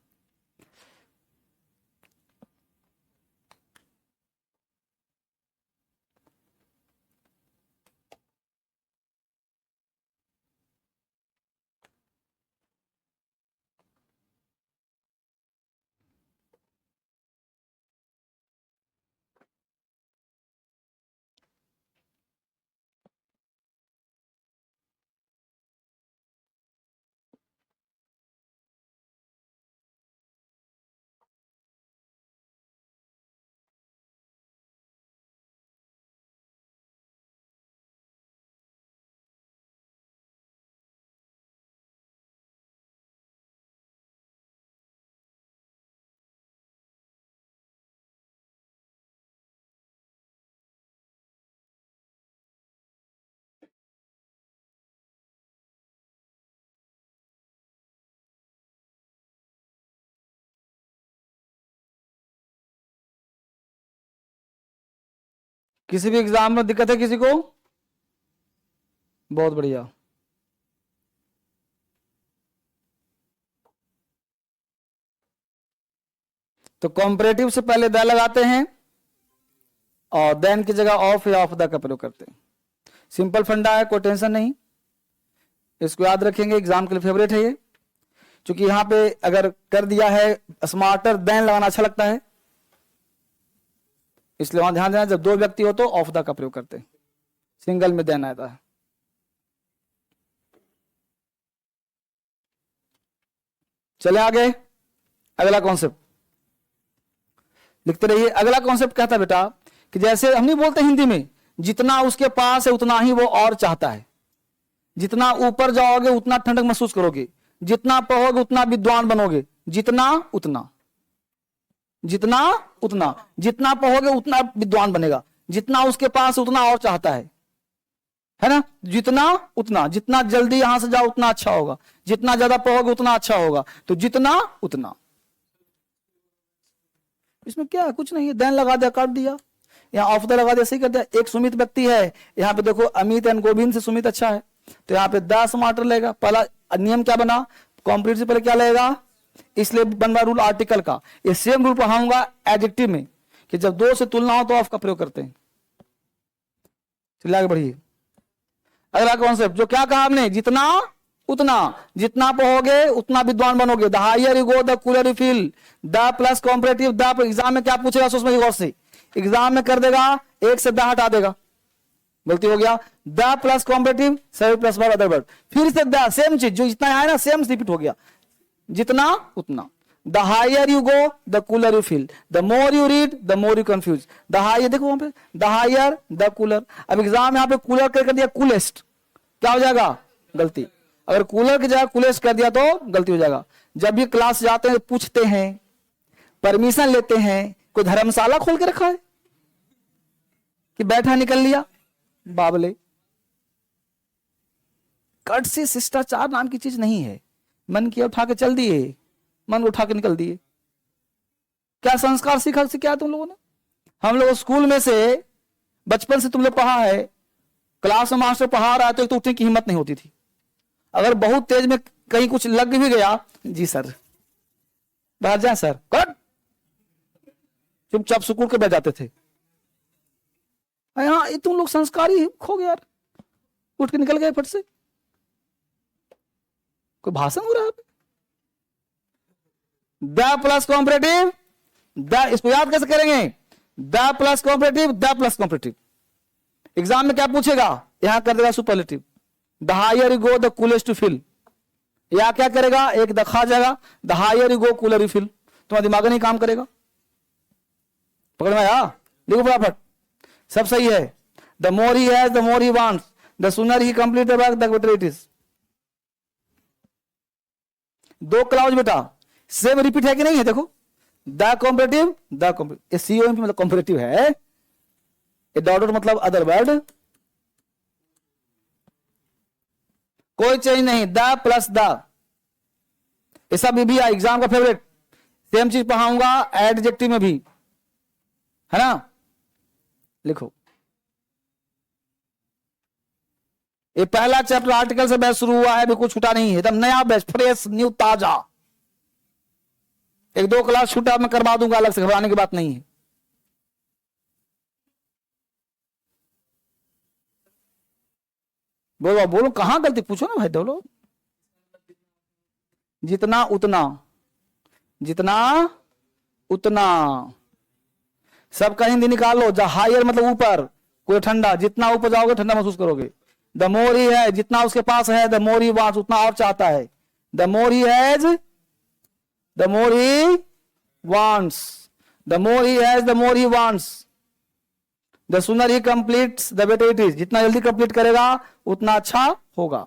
किसी भी एग्जाम में दिक्कत है किसी को? बहुत बढ़िया। तो कॉम्परेटिव से पहले द लगाते हैं और देन की जगह ऑफ या ऑफ द का प्रयोग करते हैं। सिंपल फंडा है, कोई टेंशन नहीं, इसको याद रखेंगे, एग्जाम के लिए फेवरेट है ये। क्योंकि यहां पे अगर कर दिया है स्मार्टर देन लगाना अच्छा लगता है, इसलिए वहां ध्यान देना, जब दो व्यक्ति हो तो ऑफ द का प्रयोग करते हैं, सिंगल में देन आता है। चले आगे, अगला कॉन्सेप्ट लिखते रहिए। अगला कॉन्सेप्ट कहता है बेटा कि जैसे हम नहीं बोलते हिंदी में, जितना उसके पास है उतना ही वो और चाहता है। जितना ऊपर जाओगे उतना ठंडक महसूस करोगे, जितना पढ़ोगे उतना विद्वान बनोगे, जितना उतना, जितना उतना, जितना पढ़ोगे उतना विद्वान बनेगा, जितना उसके पास उतना और चाहता है ना, जितना उतना, जितना जल्दी यहां से जाओ उतना अच्छा होगा, जितना ज्यादा पढ़ोगे उतना अच्छा होगा, तो जितना उतना। इसमें क्या है, कुछ नहीं है, देन लगा दिया, काट दिया, यहाँ ऑफ द लगा दिया, सही कर दिया। एक सुमित व्यक्ति है, यहाँ पे देखो अमित एंड गोविंद से सुमित अच्छा है, तो यहाँ पे द स्मार्टर लगेगा। पहला नियम क्या बना, कॉम्प्लीट से पहले क्या लगेगा, इसलिए बन रहा रूल आर्टिकल का। ये सेम रूल पढ़ाऊंगा एडजेक्टिव में कि जब दो से तुलना हो तो ऑफ का प्रयोग करते हैं। चलिए आगे बढ़िए। अगला कॉन्सेप्ट जो क्या कहा हमने, जितना उतना, जितना पढ़ोगे उतना विद्वान बनोगे। The higher you go the cooler you feel. The plus comparative, the exam में क्या पूछेगा सोचने गौर से, एग्जाम में कर देगा एक से द हटा देगा, गलती हो गया। द प्लस कॉम्परेटिव, सभी प्लस वर्ब अदर वर्ब, फिर से द, सेम चीज जो जितना है ना सेम रिपीट हो गया, जितना उतना। The higher you go the cooler you feel, the more you read the more you confuse. The higher, देखो वहां पे द हायर द कूलर, अब एग्जाम यहाँ पे कूलर कर दिया कूलेस्ट, क्या हो जाएगा, गलती। अगर कूलर की जगह कूलेस्ट कर दिया तो गलती हो जाएगा। जब भी क्लास जाते हैं पूछते हैं, परमिशन लेते हैं, कोई धर्मशाला खोल के रखा है कि बैठा निकल लिया, बाबले। कट से शिष्टाचार नाम की चीज नहीं है, मन किया उठा के चल दिए, मन उठा के निकल दिए। क्या संस्कार सीखा क्या तुम लोगों ने? हम लोग स्कूल में से बचपन से तुम लोग पढ़ा है, क्लास में मास्टर पढ़ा रहा है तो एक तो उठने की हिम्मत नहीं होती थी। अगर बहुत तेज में कहीं कुछ लग भी गया, जी सर बैठ जाए सर, कट, चुपचाप सुकून के बैठ जाते थे। हाँ, ये तुम लोग संस्कारी खो गए यार, उठ के निकल गए फट से। कोई भाषण हो रहा है? द प्लस कॉम्परेटिव, द, इसको याद कैसे करेंगे, the plus comparative, the plus comparative. Exam में क्या पूछेगा, यहां कर देगा superlative. The higher you go the coolest to feel, या क्या करेगा, एक द खा जाएगा, the higher you go cooler you feel. तुम्हारा दिमाग नहीं काम करेगा, पकड़ में आया, लिखो फटाफट, सब सही है। The more he has the more he wants, the sooner he complete the work the better it is. दो क्लाउज बेटा सेम रिपीट है कि नहीं है, देखो the comparative, the comparative, COM मतलब कॉम्परेटिव है, डॉट मतलब अदर वर्ड, कोई चेंज नहीं, द प्लस द, ये सब भी एग्जाम का फेवरेट। सेम चीज पढ़ाऊंगा एडजेक्टिव में भी, है ना। लिखो, ये पहला चैप्टर आर्टिकल से बैच शुरू हुआ है, अभी कुछ छूटा नहीं है, एकदम नया बैच, फ्रेश न्यू ताजा। एक दो क्लास छूटा मैं करवा दूंगा अलग से, घबराने की बात नहीं है। बोलो बोलो, कहां गलती, पूछो ना भाई बोलो। जितना उतना, जितना उतना, सबका हिंदी निकालो। द हायर मतलब ऊपर, कोई ठंडा, जितना ऊपर जाओगे ठंडा महसूस करोगे। द मोर ही है, जितना उसके पास है, द मोर ही वांट्स, उतना और चाहता है। The more he has the more he wants, the more he has the more he wants. The sooner he completes the better it is, जितना जल्दी कंप्लीट करेगा उतना अच्छा होगा।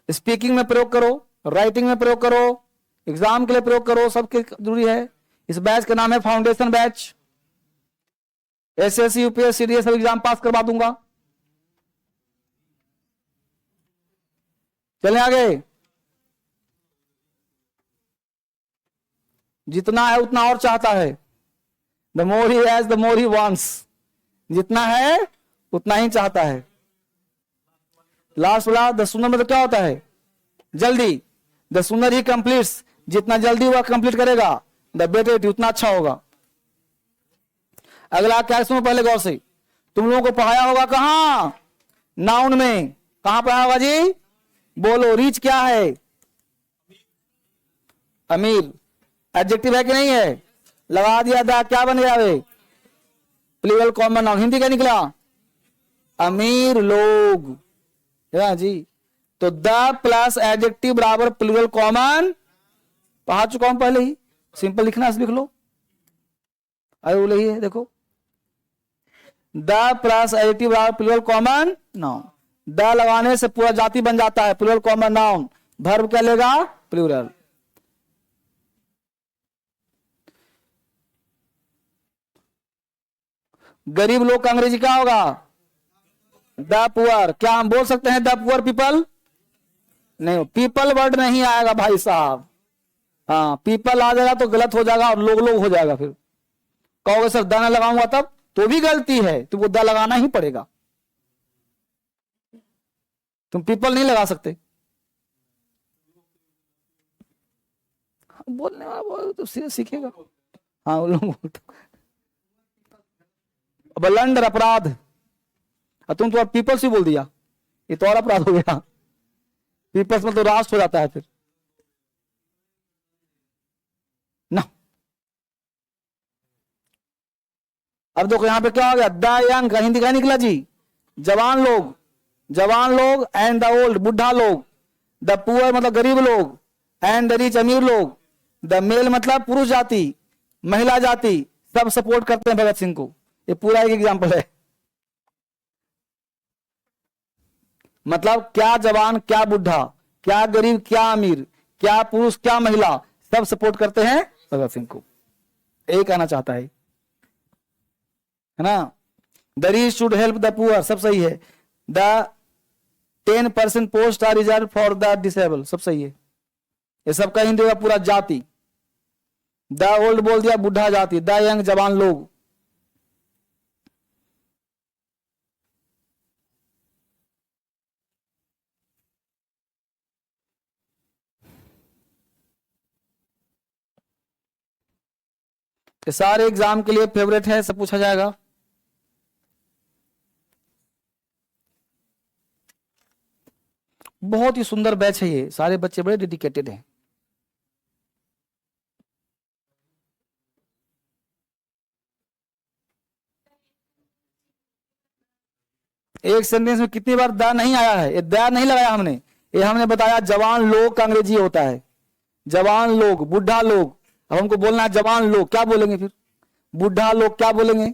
स्पीकिंग में प्रयोग करो, राइटिंग में प्रयोग करो, एग्जाम के लिए प्रयोग करो, सबके जरूरी है। इस बैच का नाम है फाउंडेशन बैच। एसएससी यूपीएससी ये सब एग्जाम पास करवा दूंगा। चलें आगे। जितना है उतना और चाहता है। The more he has the more he wants, जितना है उतना ही चाहता है। लास्ट वाला द सूनर मतलब क्या होता है? जल्दी। द सूनर ही कंप्लीट्स, जितना जल्दी वह कंप्लीट करेगा द बेटर इट, उतना अच्छा होगा। अगला क्या, सुनो पहले गौर से, तुम लोगों को पढ़ाया होगा कहां? नाउन में। कहां पढ़ाया होगा जी? बोलो, रिच क्या है? अमीर। एडजेक्टिव है कि नहीं है? लगा दिया दा, क्या बन गया वे? Plural common noun. हिंदी क्या निकला? अमीर लोग, है जी। तो द प्लस एडजेक्टिव बराबर प्लूरल कॉमन, पढ़ा चुका हूं पहले ही, सिंपल लिखना है, लिख लो। अरे वो है, देखो, द प्लस एडजेक्टिव बराबर प्लूरल कॉमन नाउन। द लगाने से पूरा जाति बन जाता है, प्लूरल कॉमन नाउन। वर्ब क्या लेगा? प्लूरल। गरीब लोग का अंग्रेजी क्या होगा? The poor. क्या हम बोल सकते हैं द पुअर पीपल? नहीं, पीपल वर्ड नहीं आएगा भाई साहब। हाँ, पीपल आ जाएगा तो गलत हो जाएगा और लोग लोग हो जाएगा। फिर कहोगे सर द ना लगाऊंगा तब, तो भी गलती है, तुमको द लगाना ही पड़ेगा। तुम पीपल नहीं लगा सकते। बोलने वाला तो सीखेगा। हाँ, वो लोग ब्लंडर, अपराध। तुम तो पीपल्स ही बोल दिया, ये तो और अपराध हो गया। पीपल्स में तो राष्ट्र हो जाता है फिर ना। अब देखो यहां पे क्या हो गया? द यंग का हिंदी क्या निकला जी? जवान लोग। जवान लोग एंड द ओल्ड, बुढ़ा लोग। द पुअर मतलब गरीब लोग, एंड द रिच अमीर लोग। द मेल मतलब पुरुष जाति, महिला जाति, सब सपोर्ट करते हैं भगत सिंह को। ये पूरा एक एग्जाम्पल है। मतलब क्या जवान, क्या बुढ़ा, क्या गरीब, क्या अमीर, क्या पुरुष, क्या महिला, सब सपोर्ट करते हैं भगत सिंह को। यही कहना चाहता है ना। The rich should help the poor, सब सही है। The 10% post are reserve for the disable, सब सही है। ये सबका हिंदी होगा पूरा जाति। द ओल्ड बोल दिया, बुढ़ा जाति। द यंग जवान लोग। ये सारे एग्जाम के लिए फेवरेट है, सब पूछा जाएगा। बहुत ही सुंदर बैच है ये, सारे बच्चे बड़े डेडिकेटेड हैं। एक सेंटेंस में कितनी बार द नहीं आया है? ये द नहीं लगाया हमने, ये हमने बताया जवान लोग का अंग्रेजी होता है। जवान लोग, बुढ़ा लोग। अब हमको बोलना है जवान लोग, क्या बोलेंगे फिर? बुढ़ा लोग क्या बोलेंगे?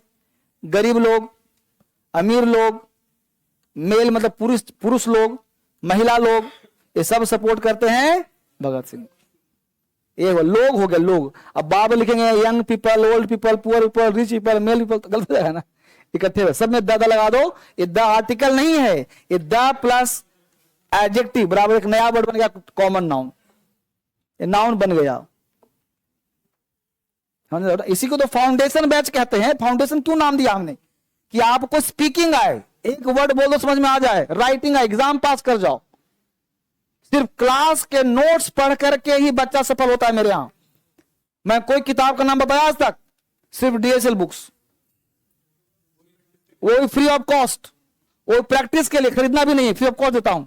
गरीब लोग, अमीर लोग, मेल मतलब पुरुष लोग, महिला लोग, ये सब सपोर्ट करते हैं भगत सिंह। ये लोग हो गए लोग। अब बाब लिखेंगे young people, old people, poor people, rich people, male people, तो गलत हो जाएगा ना। इकट्ठे सब में द लगा दो। ये द आर्टिकल नहीं है, ये द प्लस एडजेक्टिव बराबर एक नया वर्ड बन गया, कॉमन नाउन। ये नाउन बन गया। इसी को तो फाउंडेशन बैच कहते हैं। फाउंडेशन क्यों नाम दिया हमने? कि आपको स्पीकिंग आए, एक वर्ड बोल दो समझ में आ जाए, राइटिंग आए, एग्जाम पास कर जाओ। सिर्फ क्लास के नोट्स पढ़ करके ही बच्चा सफल होता है मेरे यहां। मैं कोई किताब का नाम बताया आज तक? सिर्फ DSL बुक्स, वो भी फ्री ऑफ कॉस्ट। वो प्रैक्टिस के लिए, खरीदना भी नहीं है, फ्री ऑफ कॉस्ट देता हूं।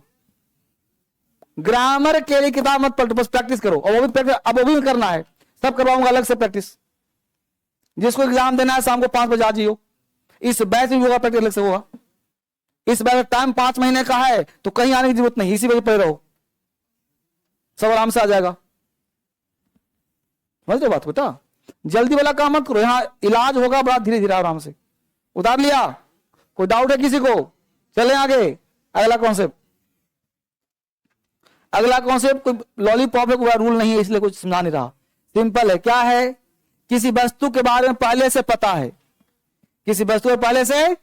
ग्रामर के लिए किताब मत पढ़ो, बस प्रैक्टिस करो। और वो भी प्रैक्टिस, अब वो भी करना है, सब करवाऊंगा अलग से प्रैक्टिस। जिसको एग्जाम देना है शाम को 5 बजे आ जाइयो। इस बैच में होगा प्रैक्टिस, अलग से होगा। इस बैच टाइम 5 महीने का है, तो कहीं आने की जरूरत नहीं, इसी वजह पढ़े रहो, सब आराम से आ जाएगा। समझ रहे बात बेटा? जल्दी वाला काम मत करो, यहां इलाज होगा बड़ा धीरे धीरे आराम से। उतार लिया? कोई डाउट है किसी को? चले आगे। अगला कॉन्सेप्ट, अगला कॉन्सेप्ट कोई लॉलीपॉप है, कोई रूल नहीं है, इसलिए कुछ समझा नहीं रहा। सिंपल है। क्या है? किसी वस्तु के बारे में पहले से पता है। किसी वस्तु के पहले से,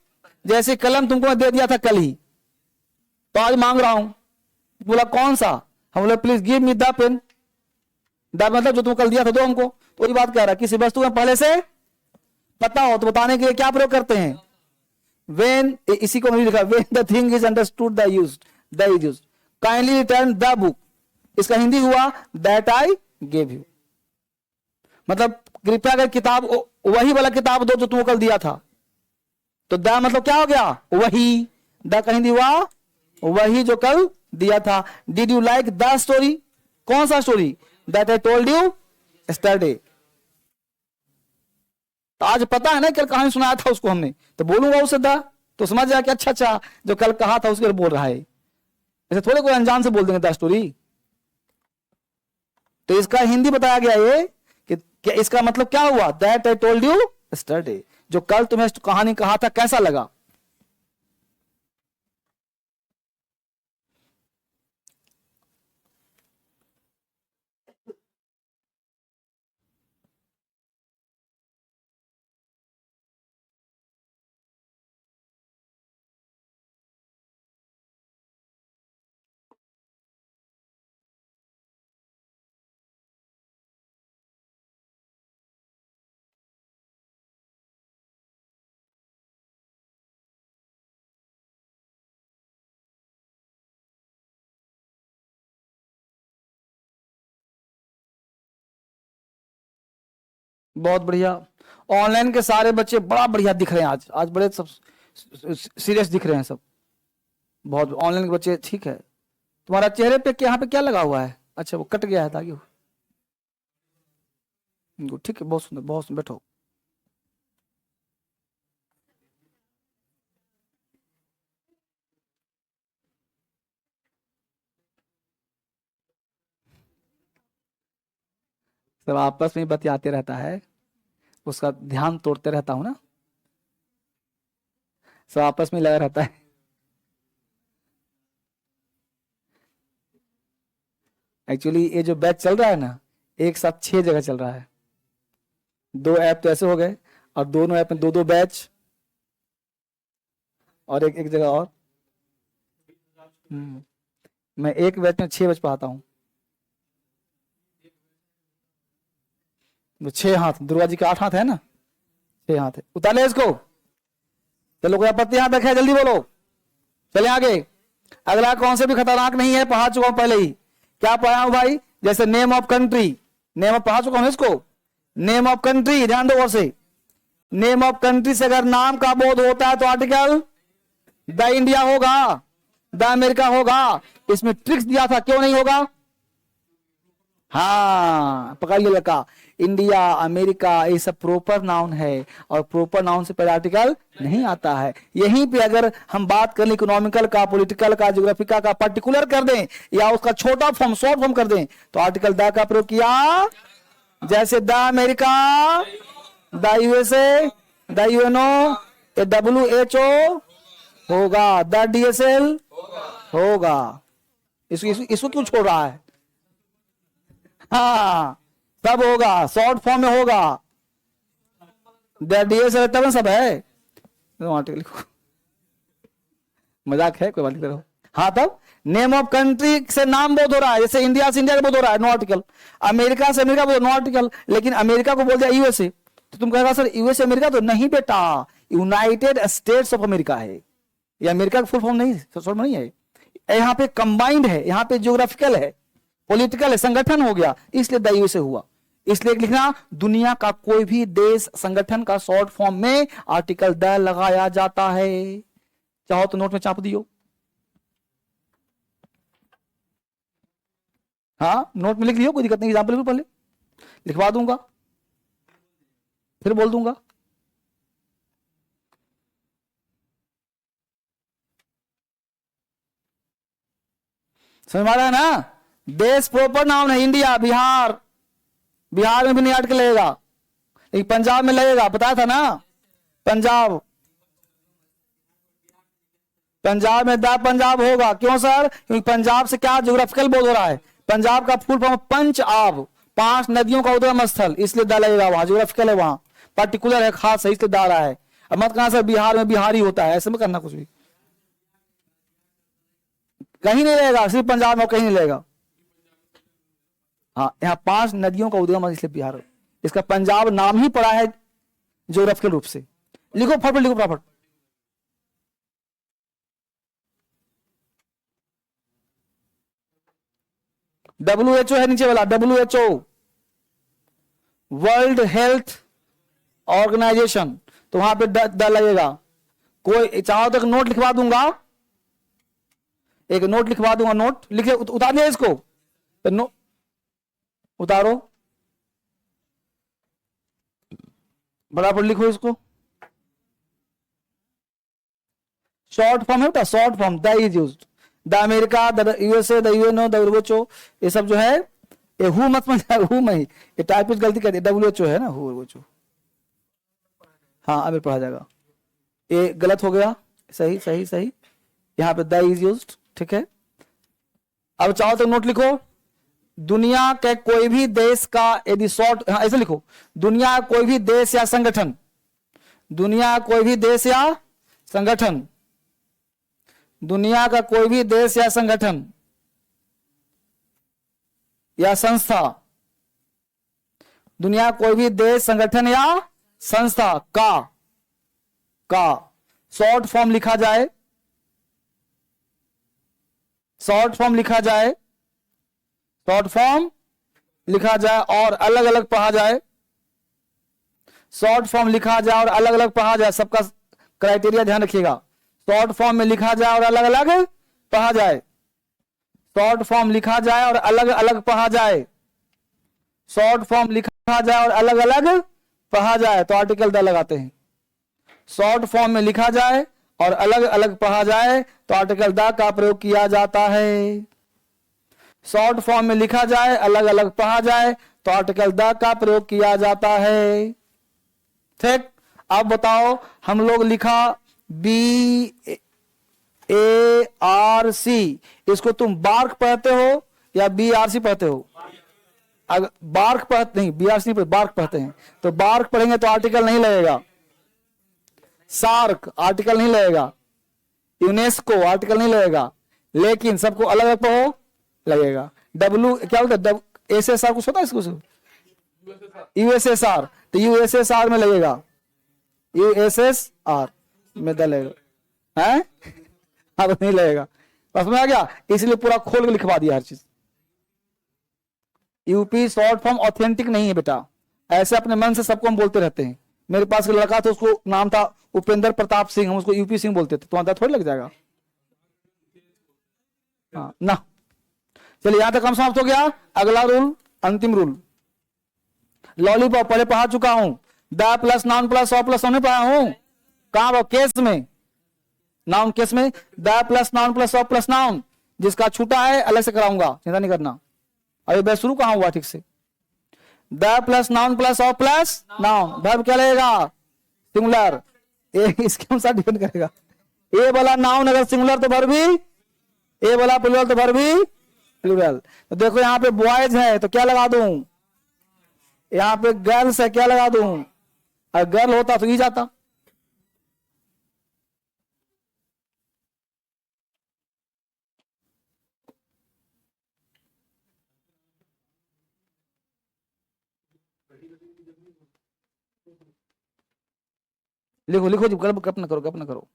जैसे कलम तुमको मैं दे दिया था कल ही, तो आज मांग रहा हूं, बोला कौन सा? हम बोले please give me the pen. The मतलब जो तुम कल दिया था दो हमको। तो वही बात कह रहा है, किसी वस्तु में पहले से पता हो तो बताने के लिए क्या प्रयोग करते हैं? वेन, इसी को मैंने लिखा, when the thing is understood the use, kindly return the book. इसका हिंदी हुआ दैट आई गेव यू। मतलब कृपया कर किताब, वही वाला किताब दो जो तुमको कल दिया था। तो द मतलब क्या हो गया? वही। द का हिंदी हुआ वही जो कल दिया था। Did you like the story? कौन सा story? That I told you yesterday. तो आज पता है ना कल कहानी सुनाया था उसको हमने, तो बोलूंगा उसे द, तो समझ जाए कि अच्छा अच्छा जो कल कहा था उसके लिए बोल रहा है। ऐसे थोड़े कोई अनजान से बोल देंगे द स्टोरी। तो इसका हिंदी बताया गया ये कि इसका मतलब क्या हुआ? That I told you yesterday, जो कल तुम्हें कहानी कहा था कैसा लगा? बहुत बढ़िया। ऑनलाइन के सारे बच्चे बड़ा बढ़िया दिख रहे हैं आज, आज बड़े सब सीरियस दिख रहे हैं सब। बहुत ऑनलाइन के बच्चे ठीक है। तुम्हारा चेहरे पे यहाँ पे क्या लगा हुआ है? अच्छा वो कट गया है ताकि ठीक है, बहुत सुंदर, बहुत सुंदर। बैठो। सब आपस में बतियाते रहता है, उसका ध्यान तोड़ते रहता हूं ना, सब आपस में लगा रहता है। एक्चुअली ये जो बैच चल रहा है ना, एक साथ 6 जगह चल रहा है। 2 ऐप तो ऐसे हो गए, और दोनों ऐप में 2-2 बैच, और एक जगह और। मैं एक बैच में 6 बज पाता हूँ। 6 हाथ, दुर्गा जी के 8 हाथ है ना, 6 हाथ है। उतारे इसको। चलो कोई आपत्ति हाथ रखे? जल्दी बोलो, चले आगे। अगला कौन से भी खतरनाक नहीं है, पढ़ा चुका हूं पहले ही। क्या पढ़ा हूं भाई? जैसे name of country, name of पढ़ा चुका हूं इसको। नेम ऑफ कंट्री, ध्यान दो और से। नेम ऑफ कंट्री से अगर नाम का बोध होता है तो आर्टिकल द इंडिया होगा, द अमेरिका होगा। इसमें ट्रिक्स दिया था, क्यों नहीं होगा? हाँ पकड़ लिया लड़का। इंडिया, अमेरिका, ये सब प्रॉपर नाउन है, और प्रॉपर नाउन से पहले आर्टिकल नहीं आता है। यहीं पे अगर हम बात करें इकोनॉमिकल का, पॉलिटिकल का, ज्योग्राफिकल का, पर्टिकुलर कर दें या उसका छोटा फॉर्म, शॉर्ट फॉर्म कर दें, तो आर्टिकल द का प्रयोग किया। जैसे the America, the USA, the UNO, WHO होगा, द DSL होगा। इसको क्यों छोड़ रहा है? हाँ सब होगा, शॉर्ट फॉर्म में होगा। DSL तब सब है। आर्टिकल लिखो, मजाक है, कोई बात नहीं करो। हाँ तब नेम ऑफ कंट्री से नाम बोध हो रहा है, जैसे इंडिया से इंडिया का बोध हो रहा है, नो आर्टिकल। अमेरिका से अमेरिका बोध, नो आर्टिकल। लेकिन अमेरिका को बोल दिया यूएसए, तो तुम कहेगा सर यूएसए अमेरिका, तो नहीं बेटा, यूनाइटेड स्टेट्स ऑफ अमेरिका है। ये अमेरिका का फुल फॉर्म नहीं, शॉर्ट नहीं है। यहाँ पे कंबाइंड है, यहाँ पे ज्योग्राफिकल है, पॉलिटिकल है, संगठन हो गया, इसलिए द यूएसए हुआ। इसलिए लिखना, दुनिया का कोई भी देश संगठन का शॉर्ट फॉर्म में आर्टिकल द लगाया जाता है। चाहो तो नोट में चाप दियो। हाँ नोट में लिख लियो, कोई दिक्कत नहीं। एग्जाम्पल पहले लिखवा दूंगा, फिर बोल दूंगा। समझ में आ रहा है ना? देश प्रॉपर नाउन है, इंडिया, बिहार, बिहार में भी नहीं आर्टिकल लगेगा, लेकिन पंजाब में लगेगा, बताया था ना। पंजाब, पंजाब में द पंजाब होगा। क्यों सर? क्योंकि पंजाब से क्या ज्योग्राफिकल बोध हो रहा है। पंजाब का फुल फॉर्म पंच आब, 5 नदियों का उद्गम स्थल, इसलिए द लगेगा। वहां ज्योग्राफिकल है, वहां पर्टिकुलर है, खास है, इसलिए द रहा है। अब मत कहना सर बिहार में बिहारी होता है, ऐसे मत करना कुछ भी। कहीं नहीं रहेगा, सिर्फ पंजाब में, कहीं नहीं रहेगा। हाँ यहाँ 5 नदियों का उद्गम, इसलिए बिहार। इसका पंजाब नाम ही पड़ा है, ज्योग्राफिकल रूप से। लिखो फटाफट, लिखो फटाफट। WHO है नीचे वाला, WHO वर्ल्ड हेल्थ ऑर्गेनाइजेशन, तो वहां पे द लगेगा। कोई चाहो तो एक नोट लिखवा दूंगा, एक नोट लिखवा दूंगा, नोट लिखे, उतार दिया इसको, तो उतारो, बराबर लिखो इसको। शॉर्ट फॉर्म है बेटा, short form, the is used, the America, the USA, the UNO, the WHO, ये सब जो है, ये हु मत हु में ही, ये टाइपिस्ट गलती कर दी, WHO है ना, WHO। हाँ अभी पढ़ा जाएगा, ये गलत हो गया, सही सही सही, यहां पे द इज यूज्ड, ठीक है। अब चाहो तो नोट लिखो, दुनिया के कोई भी देश का यदि शॉर्ट, हाँ ऐसे लिखो, दुनिया कोई भी देश या संगठन, दुनिया कोई भी देश या संगठन, दुनिया का कोई भी देश या संगठन या संस्था, दुनिया कोई भी देश संगठन या संस्था का शॉर्ट फॉर्म लिखा जाए, शॉर्ट फॉर्म लिखा जाए, शॉर्ट फॉर्म लिखा जाए और अलग अलग पढ़ा जाए, शॉर्ट फॉर्म लिखा जाए और अलग अलग पढ़ा जाए, सबका क्राइटेरिया ध्यान रखिएगा। शॉर्ट फॉर्म में लिखा जाए और अलग अलग पढ़ा जाए, शॉर्ट फॉर्म लिखा जाए और अलग अलग पढ़ा जाए, शॉर्ट फॉर्म लिखा जाए और अलग अलग पढ़ा जाए, तो आर्टिकल द लगाते हैं। शॉर्ट फॉर्म में लिखा जाए और अलग अलग पढ़ा जाए तो आर्टिकल द का प्रयोग किया जाता है। शॉर्ट फॉर्म में लिखा जाए, अलग अलग पढ़ा जाए तो आर्टिकल द का प्रयोग किया जाता है। ठीक, अब बताओ, हम लोग लिखा BARC, इसको तुम बार्क पढ़ते हो या BRC पढ़ते हो? अगर बार्क पढ़ते नहीं, BRC नहीं पढ़ते, बार्क पढ़ते हैं, तो बार्क पढ़ेंगे तो आर्टिकल नहीं लगेगा। सार्क आर्टिकल नहीं लगेगा, यूनेस्को आर्टिकल नहीं लगेगा, लेकिन सबको अलग अलग पढ़ो लगेगा। W क्या बोलते हैं, SSR कुछ होता है इसको, USSR, तो USSR में लगेगा, USSR में लगेगा, है अब नहीं लगेगा, बस में आ गया, इसलिए पूरा खोल के लिखवा दिया हर चीज। यूपी शॉर्ट फॉर्म ऑथेंटिक नहीं है बेटा, ऐसे अपने मन से सबको हम बोलते रहते हैं। मेरे पास एक लड़का था, उसको नाम था उपेंद्र प्रताप सिंह, हम उसको यूपी सिंह बोलते थे, तो अंदर थोड़ी लग जाएगा। हाँ ना, चलिए यहां तक हम समाप्त हो गया। अगला रूल, अंतिम रूल, लॉलीपॉप पहले पढ़ा चुका हूं, the plus noun plus of plus पढ़ा हूं, कहां वो केस में, नाउन केस में, the plus noun plus of plus noun, जिसका छूटा है अलग से कराऊंगा, चिंता नहीं करना। अभी मैं शुरू कहां हुआ ठीक से, the plus noun plus of plus noun, verb क्या लगेगा, सिंगुलर, इसके अनुसार डिपेंड करेगा। ए वाला नाउन अगर सिंगुलर तो वर्ब भी, ए वाला प्लूरल तो वर्ब भी प्लूरल। तो देखो यहाँ पे बॉयज है तो क्या लगा दूं, यहाँ पे गर्ल्स है क्या लगा दूं, अगर गर्ल होता तो ही जाता। लिखो लिखो जी, गप न करो, गप न करो।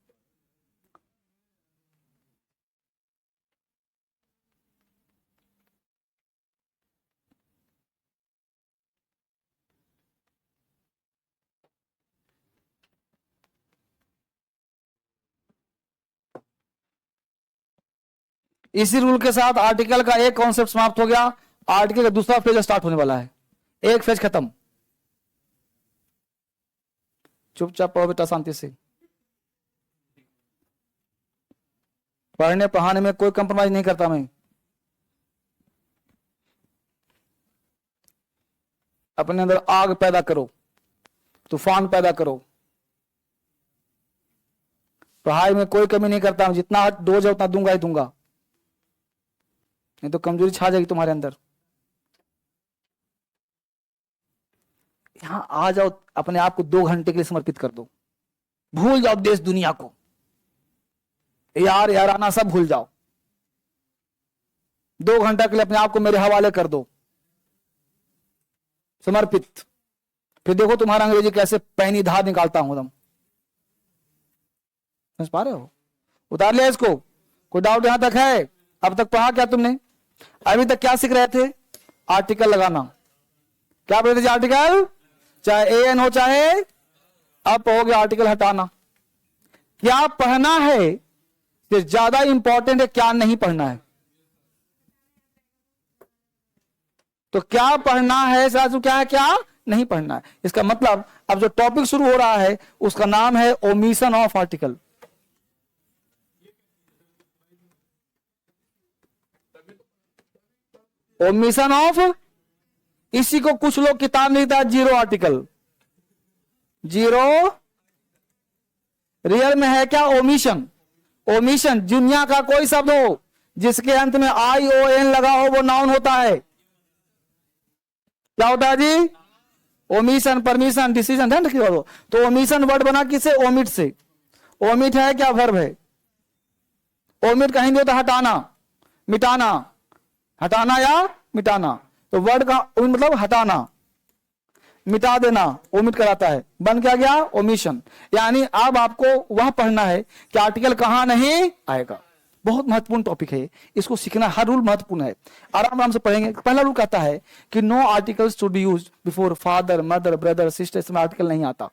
इसी रूल के साथ आर्टिकल का एक कॉन्सेप्ट समाप्त हो गया, आर्टिकल का दूसरा फेज स्टार्ट होने वाला है, एक फेज खत्म। चुपचाप पढ़ो बेटा, शांति से पढ़ने पढ़ाने में कोई कंप्रोमाइज नहीं करता मैं। अपने अंदर आग पैदा करो, तूफान पैदा करो, पढ़ाई में कोई कमी नहीं करता हूं, जितना डोज है उतना दूंगा ही दूंगा, नहीं तो कमजोरी छा जाएगी तुम्हारे अंदर। यहां आ जाओ, अपने आप को 2 घंटे के लिए समर्पित कर दो, भूल जाओ देश दुनिया को, यार याराना सब भूल जाओ, 2 घंटा के लिए अपने आप को मेरे हवाले कर दो, समर्पित। फिर देखो तुम्हारा अंग्रेजी कैसे पैनी धार निकालता हूं एकदम। समझ पा रहे हो? उतार लिया इसको? कोई डाउट यहां तक है? अब तक पढ़ा क्या तुमने? अभी तक क्या सीख रहे थे? आर्टिकल लगाना। क्या बोलते थे? आर्टिकल, चाहे एन हो चाहे, अब हो गया आर्टिकल हटाना। क्या पढ़ना है ये ज्यादा इंपॉर्टेंट है, क्या नहीं पढ़ना है। तो क्या पढ़ना है साथ, क्या है क्या नहीं पढ़ना है। इसका मतलब अब जो टॉपिक शुरू हो रहा है उसका नाम है omission of article. Omission of, इसी को कुछ लोग किताब में लिखता है जीरो आर्टिकल। जीरो रियल में है क्या? ओमिशन। ओमिशन दुनिया का कोई शब्द हो जिसके अंत में ION लगा हो वो नाउन होता है। क्या होता है जी? ओमिशन, परमिशन, डिसीजन, ध्यान रखिए। तो ओमिशन वर्ड बना किससे? ओमिट से। ओमिट है क्या? वर्ब है। ओमिट का हिंदी होता है हटाना, मिटाना। हटाना या मिटाना। तो वर्ड का मतलब हटाना, मिटा देना, ओमिट कराता है। बन क्या गया? ओमिशन। यानी अब आपको वह पढ़ना है कि आर्टिकल कहां नहीं आएगा। बहुत महत्वपूर्ण टॉपिक है, इसको सीखना। हर रूल महत्वपूर्ण है, आराम आराम से पढ़ेंगे। पहला रूल कहता है कि no articles should be used before father, mother, brother, sister. इसमें आर्टिकल नहीं आता।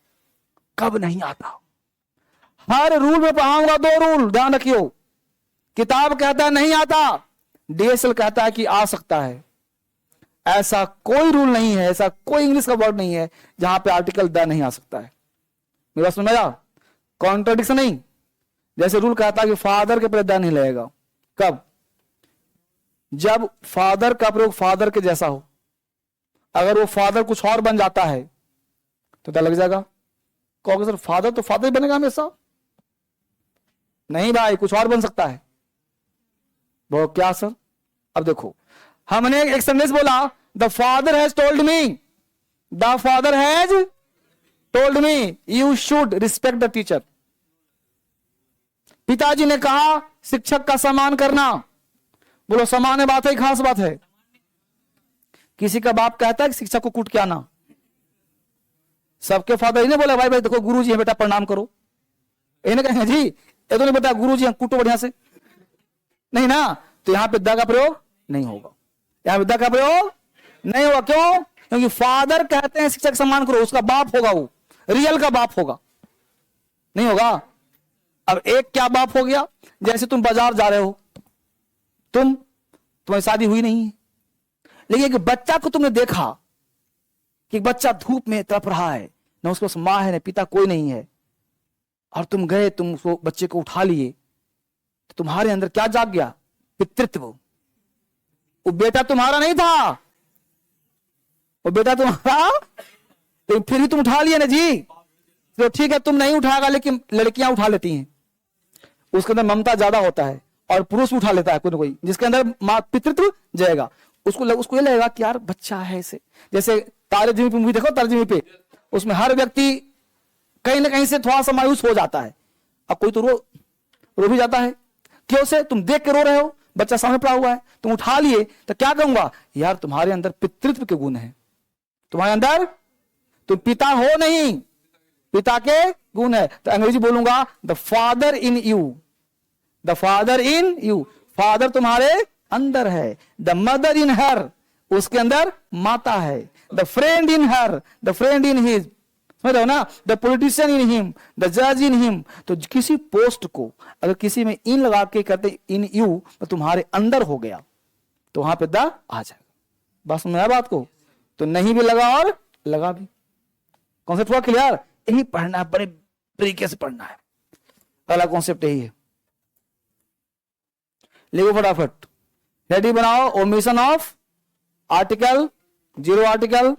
कब नहीं आता? हर रूल में पढ़ाऊंगा 2 रूल, ध्यान रखियो। किताब कहता है नहीं आता, DSL कहता है कि आ सकता है। ऐसा कोई रूल नहीं है, ऐसा कोई इंग्लिश का वर्ड नहीं है जहां पे आर्टिकल द नहीं आ सकता है। मेरी बात समझ में आया? कॉन्ट्रडिक्शन नहीं। जैसे रूल कहता है कि फादर के पहले द नहीं लगेगा। कब? जब फादर का प्रयोग फादर के जैसा हो। अगर वो फादर कुछ और बन जाता है तो द लग जाएगा। कहोगे सर फादर तो फादर ही बनेगा हमेशा। नहीं भाई, कुछ और बन सकता है। वो क्या सर? अब देखो, हमने एक सेंटेंस बोला, the father has told me, the father has told me you should respect the teacher. पिताजी ने कहा शिक्षक का सम्मान करना। बोलो सामान्य बात है, खास बात है? किसी का बाप कहता है कि शिक्षक को कूट के आना। सबके फादर इन्हें बोला भाई भाई देखो गुरु जी है बेटा प्रणाम करो। इन्हें कहेंगे जी ये तो नहीं बता गुरु जी कूटो बढ़िया से, नहीं ना। तो यहां पे द का प्रयोग नहीं होगा, यहां पे द का प्रयोग नहीं होगा। क्यों? क्योंकि फादर कहते हैं शिक्षक सम्मान करो, उसका बाप होगा, वो रियल का बाप होगा, नहीं होगा। अब एक क्या बाप हो गया? जैसे तुम बाजार जा रहे हो, तुम्हारी शादी हुई नहीं है, लेकिन एक बच्चा को तुमने देखा कि बच्चा धूप में तड़प रहा है, न उसके पास मां है न पिता, कोई नहीं है, और तुम गए, तुम उसको बच्चे को उठा लिए, तो तुम्हारे अंदर क्या जाग गया? पितृत्व। वो बेटा तुम्हारा नहीं था, वो बेटा तुम्हारा, तो फिर भी तुम उठा लिए ना जी। तो ठीक है तुम नहीं उठाएगा, लेकिन लड़कियां उठा लेती हैं, उसके अंदर ममता ज्यादा होता है, और पुरुष उठा लेता है कोई ना कोई, जिसके अंदर मां पितृत्व जाएगा। उसको ये लगेगा कि यार बच्चा है ऐसे। जैसे तारे जमीन पे मूवी देखो, तारे जमीन पे, उसमें हर व्यक्ति कहीं ना कहीं से थोड़ा सा मायूस हो जाता है। अब कोई तो रो भी जाता है। क्यों से? तुम देख के रो रहे हो, बच्चा सामने पड़ा हुआ है, तुम उठा लिए, तो क्या कहूंगा? यार तुम्हारे अंदर पितृत्व के गुण है, तुम्हारे अंदर, तुम पिता हो नहीं, पिता के गुण है। तो अंग्रेजी बोलूंगा the father in you, the father in you. Father तुम्हारे अंदर है। द मदर इन हर, उसके अंदर माता है। The friend in her, the friend in his, समझ रहे हो ना? The politician in him, the जज इन हिम। तो किसी पोस्ट को अगर किसी में इन लगा के कहते इन यू, तो तुम्हारे अंदर हो गया, तो वहां पे द आ जाएगा। बात समझ आया बात को? तो नहीं भी लगा और लगा भी। कॉन्सेप्ट हुआ क्लियर? यही पढ़ना है, बड़े तरीके से पढ़ना है। पहला कॉन्सेप्ट यही है। लिखो फटाफट, रेडी बनाओ। Omission of article, zero article.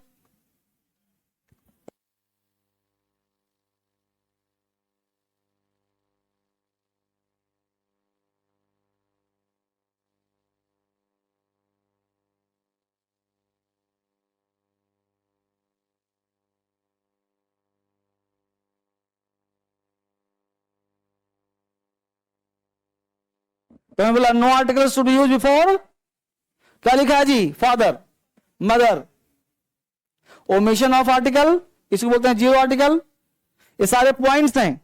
तो बोला no article should use before, क्या लिखा है जी? Father, mother. Omission of article इसको बोलते हैं जीरो आर्टिकल। ये सारे पॉइंट्स हैं।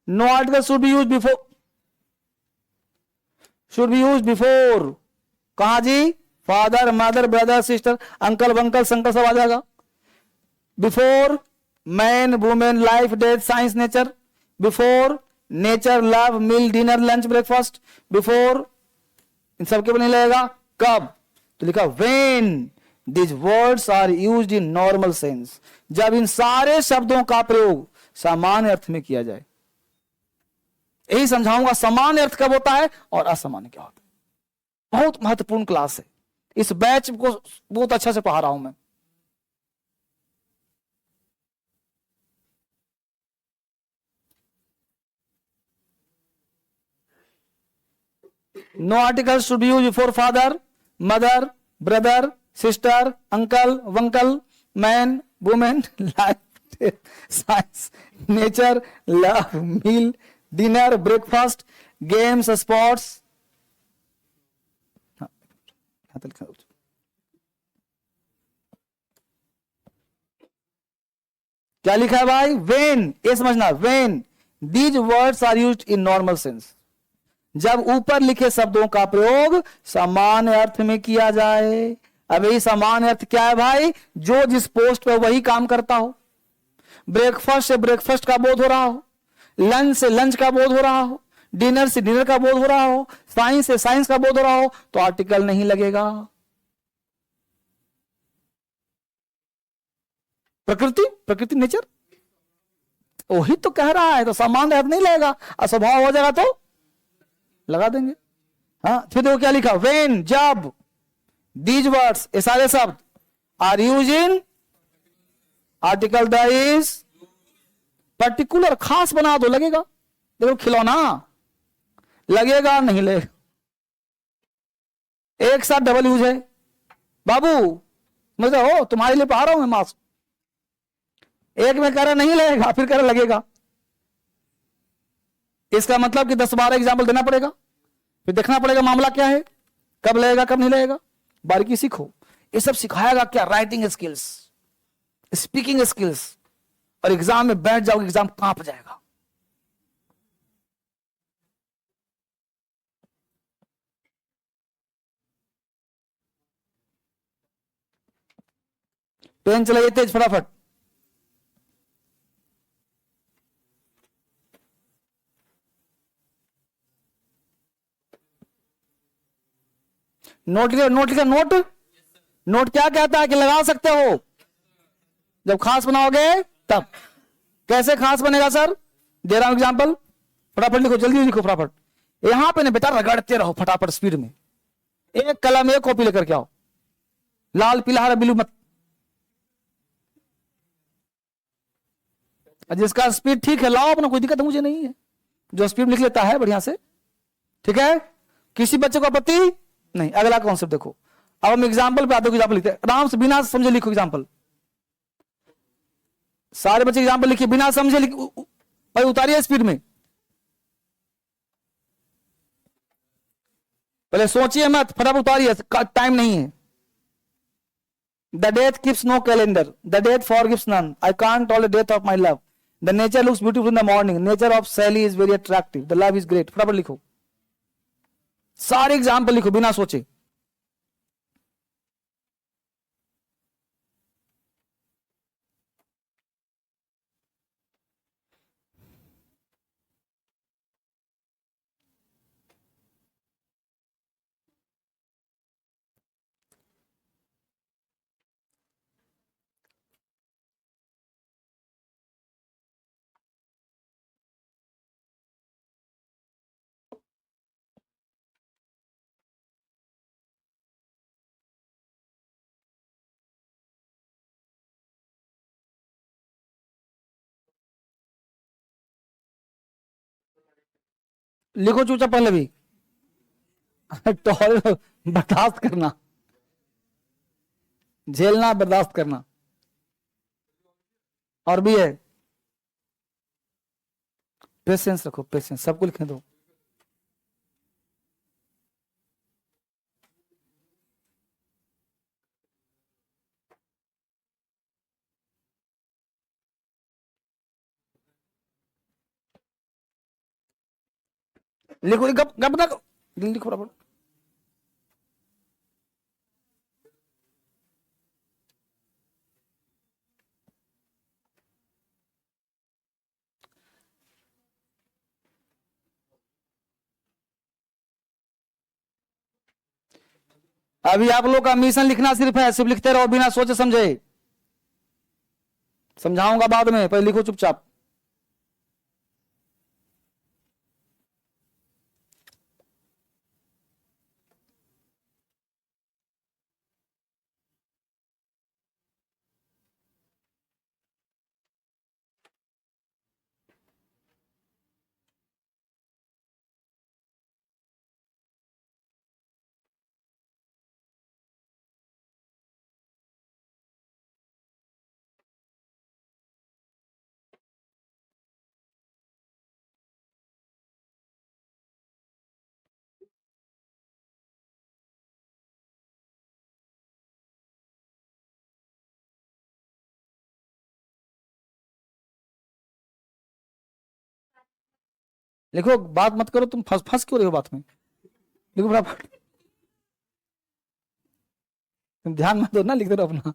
No article should be use before, should be use before कहा जी? Father, mother, brother, sister, uncle, वंकल, संकल सब आ जाएगा। Before man, women, life, death, science, nature. Before nature, love, meal, dinner, lunch, breakfast. Before इन सबके पर नहीं लगेगा। कब? तो लिखा when this words are used in normal sense, जब इन सारे शब्दों का प्रयोग सामान्य अर्थ में किया जाए। यही समझाऊंगा सामान्य अर्थ कब होता है और असामान्य क्या होता है। बहुत महत्वपूर्ण क्लास है। इस बैच को बहुत अच्छा से पढ़ा रहा हूं मैं। No article should be used before father, mother, brother, sister, uncle, वंकल, man, women, life, science, nature, love, meal, dinner, breakfast, games, sports. क्या लिखा है भाई? वेन, ये समझना, when these words are used in normal sense, जब ऊपर लिखे शब्दों का प्रयोग सामान्य अर्थ में किया जाए। अब यही सामान्य अर्थ क्या है भाई? जो जिस पोस्ट पर वही काम करता हो। ब्रेकफास्ट से ब्रेकफास्ट का बोध हो रहा हो, लंच से लंच का बोध हो रहा हो, डिनर से डिनर का बोध हो रहा हो, साइंस से साइंस का बोध हो रहा हो, तो आर्टिकल नहीं लगेगा। प्रकृति, प्रकृति नेचर, वही तो कह रहा है, तो सामान्य अर्थ नहीं लगेगा। अस्वभाव हो जाएगा तो लगा देंगे। हाँ, फिर देखो क्या लिखा? वेन, जब, दीज वर्ड्स, ये सारे शब्द are use in article the is particular, खास बना दो, लगेगा। देखो खिलौना लगेगा नहीं लगेगा, एक साथ डबल यूज है। बाबू मुझे हो, तुम्हारे लिए पढ़ा रहा हूं मैं मास्क। एक में कह रहा नहीं लगेगा, फिर कह रहा लगेगा। इसका मतलब कि 10-12 एग्जाम्पल देना पड़ेगा, फिर देखना पड़ेगा मामला क्या है, कब लगेगा कब नहीं लगेगा। बारीकी सीखो। ये सब सिखाएगा क्या? Writing skills, speaking skills. और एग्जाम में बैठ जाओगे, एग्जाम कांप जाएगा। पेन चलाइए तेज, फटाफट। नोट लिखा, नोट लिखा, नोट। नोट क्या कहता है कि लगा सकते हो जब खास बनाओगे तब। कैसे खास बनेगा सर? दे रहा हूं एग्जांपल, फटाफट लिखो, जल्दी लिखो फटाफट। यहां पे ना बेटा रगड़ते रहो फटाफट स्पीड में। एक कलम एक कॉपी लेकर के आओ, लाल पीला हरा ब्लू मत। जिसका स्पीड ठीक है लाओ अपना, कोई दिक्कत मुझे नहीं है। जो स्पीड लिख लेता है बढ़िया से, ठीक है, किसी बच्चे को आपत्ति नहीं। अगला कॉन्सेप्ट देखो। अब हम एग्जाम्पल पे आते हैं, एग्जाम्पल लिखते हैं आराम से, बिना समझे लिखो एग्जाम्पल। सारे बच्चे एग्जाम्पल लिखिए, बिना समझे भाई उतारिए स्पीड में। पहले सोचिए मत, फटाफट उतारिए, टाइम नहीं है। The death keeps no calendar. The death forgives none. I can't tolerate the death of my love. The nature looks beautiful in the morning. Nature of Sally is very attractive. The love is great. फटाफट लिखो, सारे example लिखो बिना सोचे। लिखो चूचा पहले भी। Toll बर्दाश्त करना, झेलना, बर्दाश्त करना। और भी है, पेशेंस रखो, पेशेंस, सबको लिखने दो। लिखो, गप गप ना, लिखो बराबर। अभी आप लोग का मिशन लिखना सिर्फ है, सिर्फ लिखते रहो बिना सोचे समझे। समझाऊंगा बाद में, पहले लिखो चुपचाप। लिखो, बात मत करो, तुम फंस फंस क्यों रहे हो बात में। लिखो बराबर, तुम ध्यान मत दो ना, लिख दो अपना।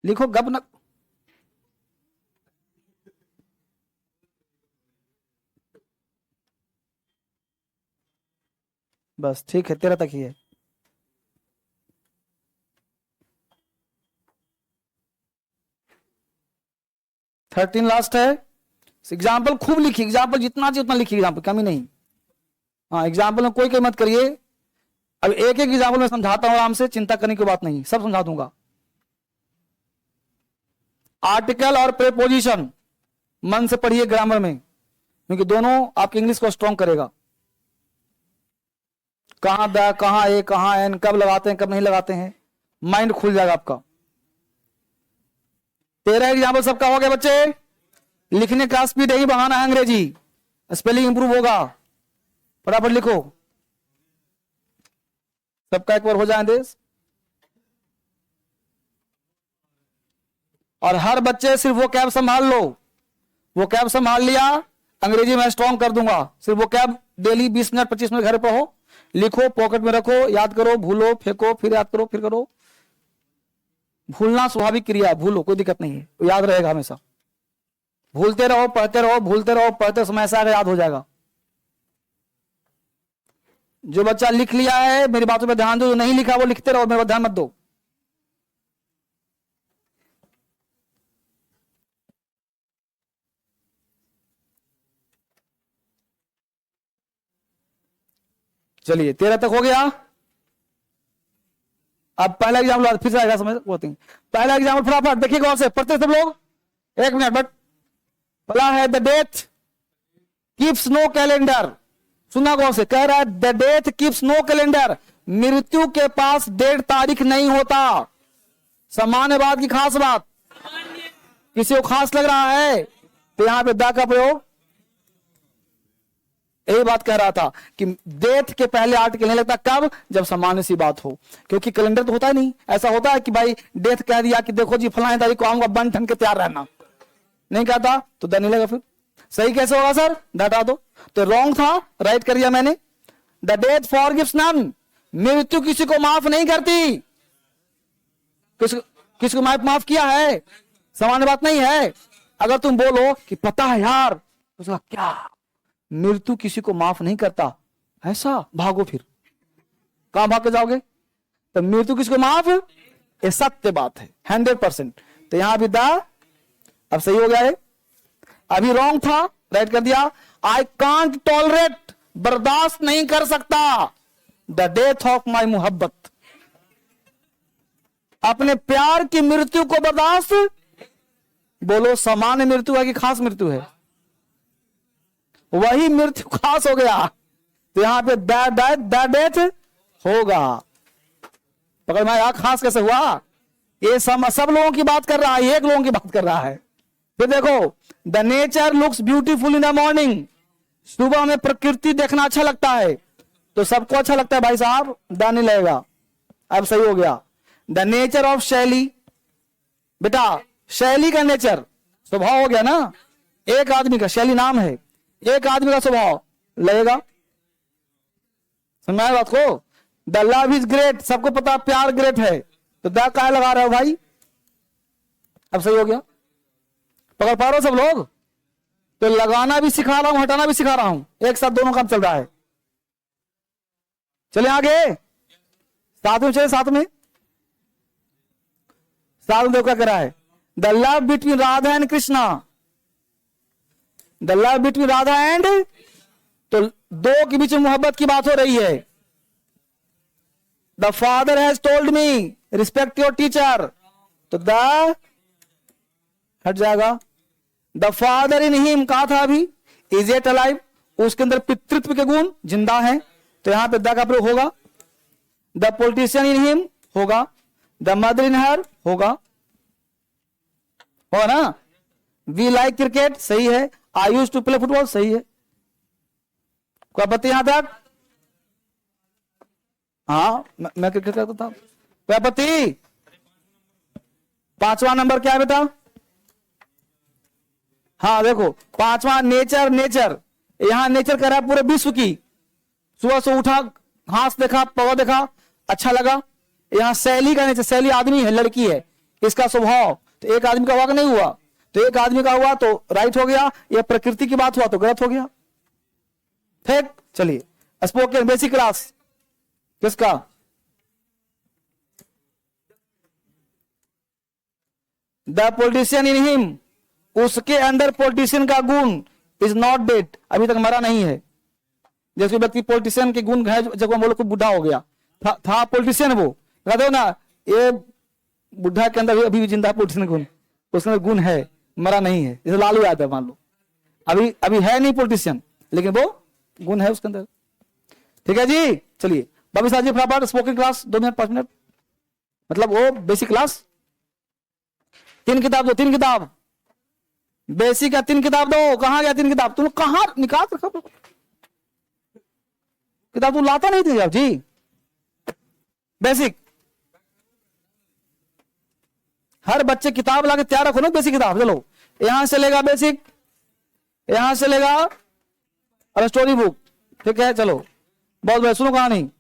लिखो, गप न, बस ठीक है, 13 तक ही है। थर्टीन लास्ट है। एग्जाम्पल खूब लिखिए, एग्जाम्पल जितना चाहिए उतना लिखिए, एग्जाम्पल कमी नहीं। हाँ, एग्जाम्पल में कोई मत करिए। अब एक एक एग्जाम्पल में समझाता हूं आराम से, चिंता करने की बात नहीं, सब समझा दूंगा। आर्टिकल और प्रेपोजिशन मन से पढ़िए ग्रामर में, क्योंकि दोनों आपकी इंग्लिश को स्ट्रॉन्ग करेगा। कहां द, कहां ए, कहां एन, कब लगाते हैं कब नहीं लगाते हैं, माइंड खुल जाएगा आपका। 13 एग्जाम्पल सबका हो गया बच्चे। लिखने का स्पीड यही बढ़ाना है, अंग्रेजी स्पेलिंग इंप्रूव होगा। फटाफट लिखो, सबका एक बार हो जाए देश। और हर बच्चे सिर्फ वो कैब संभाल लो, वो कैब संभाल लिया, अंग्रेजी में स्ट्रॉन्ग कर दूंगा। सिर्फ वो कैब डेली 20 मिनट 25 मिनट घर पे हो, लिखो, पॉकेट में रखो, याद करो, भूलो, फेंको, फिर याद करो, फिर करो। भूलना स्वाभाविक क्रिया है, भूलो, कोई दिक्कत नहीं है, तो याद रहेगा हमेशा। भूलते रहो, पढ़ते रहो, भूलते रहो, पढ़ते समय ऐसा याद हो जाएगा। जो बच्चा लिख लिया है मेरी बातों पे ध्यान दो, जो नहीं लिखा वो लिखते रहो, मेरे पर ध्यान मत दो। चलिए 13 तक हो गया। अब पहला एग्जाम्पल फिर से आएगा समझ होती। पहला एग्जाम्पल फटाफट देखिए गौर से, पढ़ते सब लोग, 1 मिनट। बट पहला है the death keeps no calendar. सुना गौर से, कह रहा है the death keeps no calendar, मृत्यु के पास डेट तारीख नहीं होता। सामान्य बात की खास बात, किसी को खास लग रहा है तो यहां पे द का प्रयोग। यही बात कह रहा था कि डेथ के पहले आर्टिकल नहीं लगता, कब, जब सामान्य सी बात हो, क्योंकि कैलेंडर तो होता ही नहीं। ऐसा होता है कि भाई डेथ कह दिया कि देखो जी फलानी तारीख को आऊंगा, बन ठन के तैयार रहना, नहीं कहता तो द नहीं लगा। फिर सही कैसे होगा सर, हटा दो, तो रॉन्ग था, राइट कर दिया मैंने। द डेथ फॉरगिव्स नन, मृत्यु किसी को माफ नहीं करती। किसको माफ किया है, सामान्य बात नहीं है। अगर तुम बोलो कि पता है यार, उसका क्या, मृत्यु किसी को माफ नहीं करता, ऐसा भागो, फिर कहां भाग के जाओगे? तो मृत्यु किसी को माफ, ये सत्य बात है 100%। तो यहां भी द अब सही हो गया है, अभी रॉन्ग था, राइट कर दिया। आई कांट टॉलरेट, बर्दाश्त नहीं कर सकता, द डेथ ऑफ माई मोहब्बत, अपने प्यार की मृत्यु को बर्दाश्त। बोलो सामान्य मृत्यु है कि खास मृत्यु है? वही मृत्यु खास हो गया, तो यहां पे द डेथ होगा। पकड़ में आया? खास कैसे हुआ? ये सब लोगों की बात कर रहा है, एक लोगों की बात कर रहा है। फिर देखो, the nature looks beautiful in the morning, सुबह में प्रकृति देखना अच्छा लगता है, तो सबको अच्छा लगता है भाई साहब, द नहीं लगेगा। अब सही हो गया। द नेचर ऑफ शैली, बेटा शैली का नेचर स्वभाव हो गया ना, एक आदमी का, शैली नाम है, एक आदमी का स्वभाव लगेगा। समझ में आया बात को? द लव इज ग्रेट, सबको पता प्यार ग्रेट है, तो द क्या लगा रहे हो भाई? अब सही हो गया। पकड़ पा रहे हो सब लोग? तो लगाना भी सिखा रहा हूं, हटाना भी सिखा रहा हूं, एक साथ दोनों काम चल रहा है। चले आगे, साथ में चले, साथ में देखो क्या कर रहा है। The love between Radha and Krishna, the love between Radha and, तो दो के बीच में मोहब्बत की बात हो रही है। The father has told me respect your teacher, तो द हट जाएगा। द फादर इन हिम, कहा था अभी, इज एट अलाइव, उसके अंदर पितृत्व के गुण जिंदा है, तो यहां पे द का प्रयोग होगा। द पॉलिटिशियन इन हिम होगा, द मदर इन हर होगा ना। वी लाइक क्रिकेट, सही है। आई यूज टू प्ले फुटबॉल, सही है। कोई आपत्ति यहां तक? हाँ, मैं क्रिकेट करता था। कोई आपत्ति? पांचवा नंबर क्या है बेटा? हाँ देखो, पांचवा नेचर, नेचर यहां नेचर कर रहा है पूरे विश्व की। सुबह से उठा, घास देखा, पौधा देखा, अच्छा लगा। यहां शैली का नेचर, शैली आदमी है, लड़की है, इसका स्वभाव, तो एक आदमी का हुआ कि नहीं हुआ? तो एक आदमी का हुआ तो राइट हो गया, यह प्रकृति की बात हुआ तो गलत हो गया। ठीक, चलिए स्पोकन बेसिक क्लास किसका? द पॉलिटिशियन इन हिम, उसके अंदर पॉलिटिशियन का गुण, इज नॉट डेड, अभी तक मरा नहीं है। जैसे व्यक्ति पॉलिटिशियन के गुण है, जब हम बोलो बुढ़ा हो गया, था पॉलिटिशियन, वो कहते हो ना, ये बुढ़ा के अंदर अभी भी जिंदा है पॉलिटिशियन गुण, उसके अंदर गुण है, मरा नहीं है। जैसे लालू यादव मान लो, अभी है नहीं पॉलिटिशियन, लेकिन वो गुण है उसके अंदर। ठीक है जी, चलिए बाबी साहब जी फटाफट स्पोकन क्लास 2 मिनट 5 मिनट, मतलब वो बेसिक क्लास। 3 किताब दो, 3 किताब बेसिक का, 3 किताब दो। कहां गया 3 किताब? तुम कहां निकाल रखा किताब? तुम लाता नहीं थे जी। बेसिक, हर बच्चे किताब लाके तैयार रखो ना, बेसिक किताब। चलो यहां से लेगा बेसिक, यहां से लेगा और स्टोरी बुक, ठीक है। चलो बहुत बढ़िया, सुनो कहानी।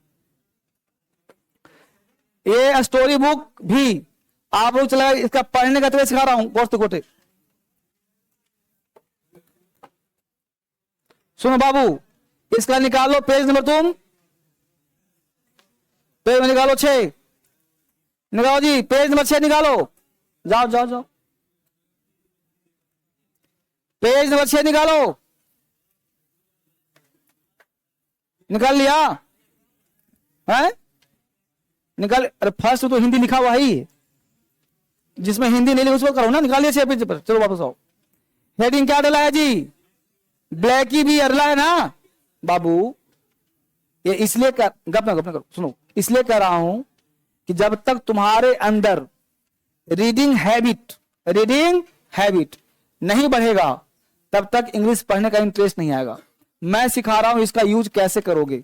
ये स्टोरी बुक भी आप लोग चला, इसका पढ़ने का तरीका सिखा रहा हूं, गोश्त कोटे। सुनो बाबू, इसका निकालो पेज नंबर, तुम पेज में निकालो 6, निकालो जी, पेज नंबर 6 निकालो, जाओ जाओ जाओ, पेज नंबर 6 निकालो। निकाल लिया है? निकाल, अरे फर्स्ट तो हिंदी लिखा हुआ है, जिसमें हिंदी नहीं लिखा उसको करो ना। निकाल लिया 6 पेज पर। चलो वापस आओ। हेडिंग क्या डला है जी? ब्लैक ही भी अरला है ना बाबू। ये इसलिए गप ना करो, सुनो, इसलिए कह रहा हूं कि जब तक तुम्हारे अंदर रीडिंग हैबिट नहीं बढ़ेगा, तब तक इंग्लिश पढ़ने का इंटरेस्ट नहीं आएगा। मैं सिखा रहा हूं इसका यूज कैसे करोगे,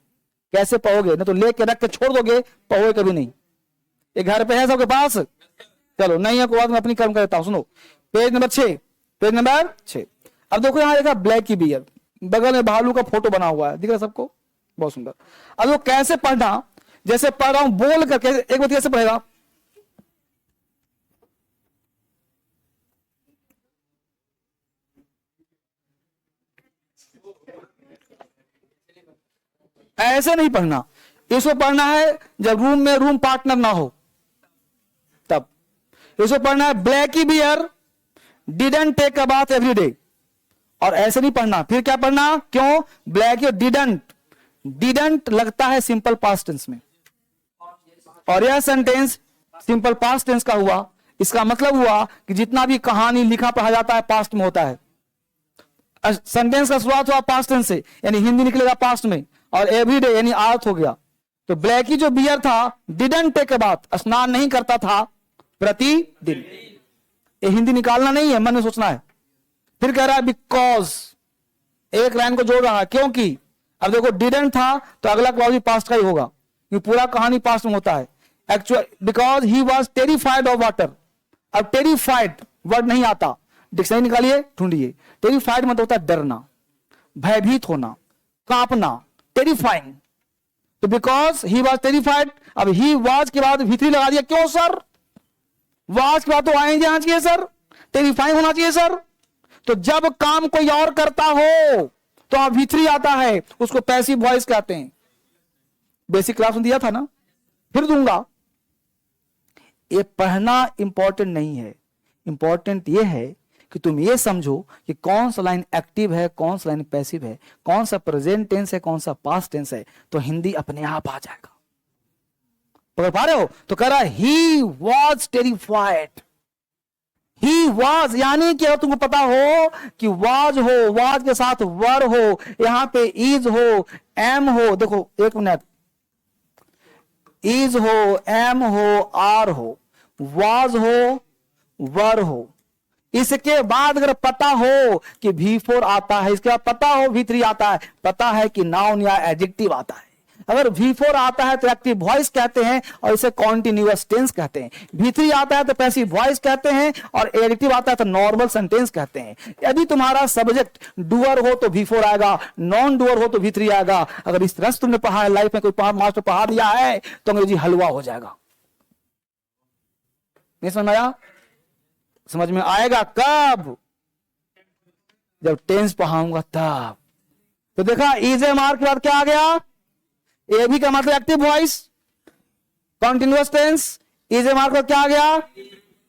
कैसे पढ़ोगे, नहीं तो लेके रख के छोड़ दोगे, पढ़ोगे कभी नहीं। ये घर पे है सबके पास? चलो नहीं है कोई बात, मैं अपनी कर्म करता हूं। सुनो पेज नंबर 6, पेज नंबर 6। अब देखो यहां देखा ब्लैक की बियर, बगल में भालू का फोटो बना हुआ है, दिख रहा है सबको? बहुत सुंदर। अब वो कैसे पढ़ना, जैसे पढ़ रहा हूं बोल करके, एक बात कैसे पढ़ेगा? ऐसे नहीं पढ़ना, इसको पढ़ना है जब रूम में रूम पार्टनर ना हो तब। इसको पढ़ना है Blackie bear didn't take a bath every day, और ऐसे नहीं पढ़ना। फिर क्या पढ़ना, क्यों ब्लैकी डिडंट, डिडंट लगता है सिंपल पास्ट टेंस में, और यह सेंटेंस सिंपल पास्ट टेंस का हुआ। इसका मतलब हुआ कि जितना भी कहानी लिखा पढ़ा जाता है पास्ट में होता है। सेंटेंस का शुरुआत हुआ पास्ट टेंस से, यानी हिंदी निकलेगा पास्ट में, और एवरीडे यानी अर्थ हो गया। तो ब्लैकी जो बियर था डिडंट टेक अ बाथ, स्नान नहीं करता था प्रतिदिन। ये हिंदी निकालना नहीं है, मन में सोचना है। फिर कह रहा है बिकॉज, एक लाइन को जोड़ रहा है, क्योंकि। अब देखो डिडंट था तो अगला क्लॉज भी पास्ट का ही होगा, क्योंकि पूरा कहानी पास्ट में होता है। Actual because he was terrified of water. अब टेरिफाइड वर्ड नहीं आता, डिक्शनरी निकालिए ढूंढिए। टेरिफाइड मतलब होता है डरना, भयभीत होना, कांपना, टेरिफाइंग। तो बिकॉज ही वॉज टेरिफाइड, अब ही वॉज के बाद भीतरी लगा दिया, क्यों सर? वॉज के बाद तो आएंगे आना चाहिए सर, टेरिफाइंग होना चाहिए सर। तो जब काम कोई और करता हो तो आप भीतरी आता है, उसको पैसिव वॉइस कहते हैं। बेसिक क्लास में दिया था ना, फिर दूंगा। ये पढ़ना इंपॉर्टेंट नहीं है, इंपॉर्टेंट ये है कि तुम ये समझो कि कौन सा लाइन एक्टिव है, कौन सा लाइन पैसिव है, कौन सा प्रेजेंट टेंस है, कौन सा पास्ट टेंस है, तो हिंदी अपने आप आ जाएगा। पकड़ पा रहे हो? तो कह रहा ही वॉज टेरिफाइड, ही वॉज, यानी कि तुमको पता हो कि वॉज हो, वॉज के साथ वर हो, यहां पे इज हो, एम हो। देखो एक मिनट, इज हो, एम हो, आर हो, वॉज हो, वर हो। इसके बाद अगर पता हो कि V4 आता है, इसके बाद पता हो V3 आता है, पता है कि नाउन या एडजेक्टिव आता है। अगर V4 आता है तो एक्टिव वॉइस कहते हैं और इसे कॉन्टिन्यूअस टेंस कहते हैं। V3 आता है तो पैसिव वॉइस कहते हैं, और एडजेक्टिव आता है तो नॉर्मल सेंटेंस कहते हैं। यदि तुम्हारा सब्जेक्ट डूअर हो तो V4 आएगा, नॉन डूअर हो तो V3 आएगा। अगर इस तरह से तुमने पढ़ा है, लाइफ में कोई मास्टर पढ़ा दिया है, तो अंग्रेजी हलवा हो जाएगा। नहीं समझ में आया? समझ में आएगा कब? जब टेंस पढ़ाऊंगा तब। तो देखा, इज ए मार्क के बाद क्या आ गया? ए भी का मतलब active voice, continuous tense. Is a mark क्या आ गया?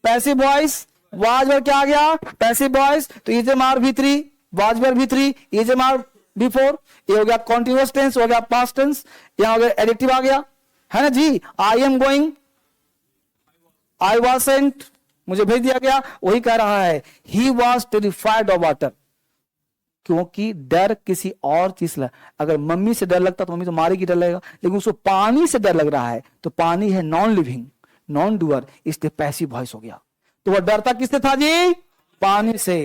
Passive voice. वाज वर्ब क्या आ गया? Passive voice. तो is a mark V3, was verb V3, is a mark V4। ये हो गया कॉन्टिन्यूअस टेंस, हो गया पास्ट टेंस। यहां हो गया एडिक्टिव आ गया, है ना जी। I am going, I was sent, मुझे भेज दिया गया। वही कह रहा है he was terrified of water, क्योंकि डर किसी और चीज से। अगर मम्मी से डर लगता तो मम्मी तो मारेगी, डर लगेगा, लेकिन उसको पानी से डर लग रहा है, तो पानी है नॉन लिविंग, नॉन डूअर, इसलिए पैसिव वॉइस हो गया। तो वह डरता किससे था जी? पानी से।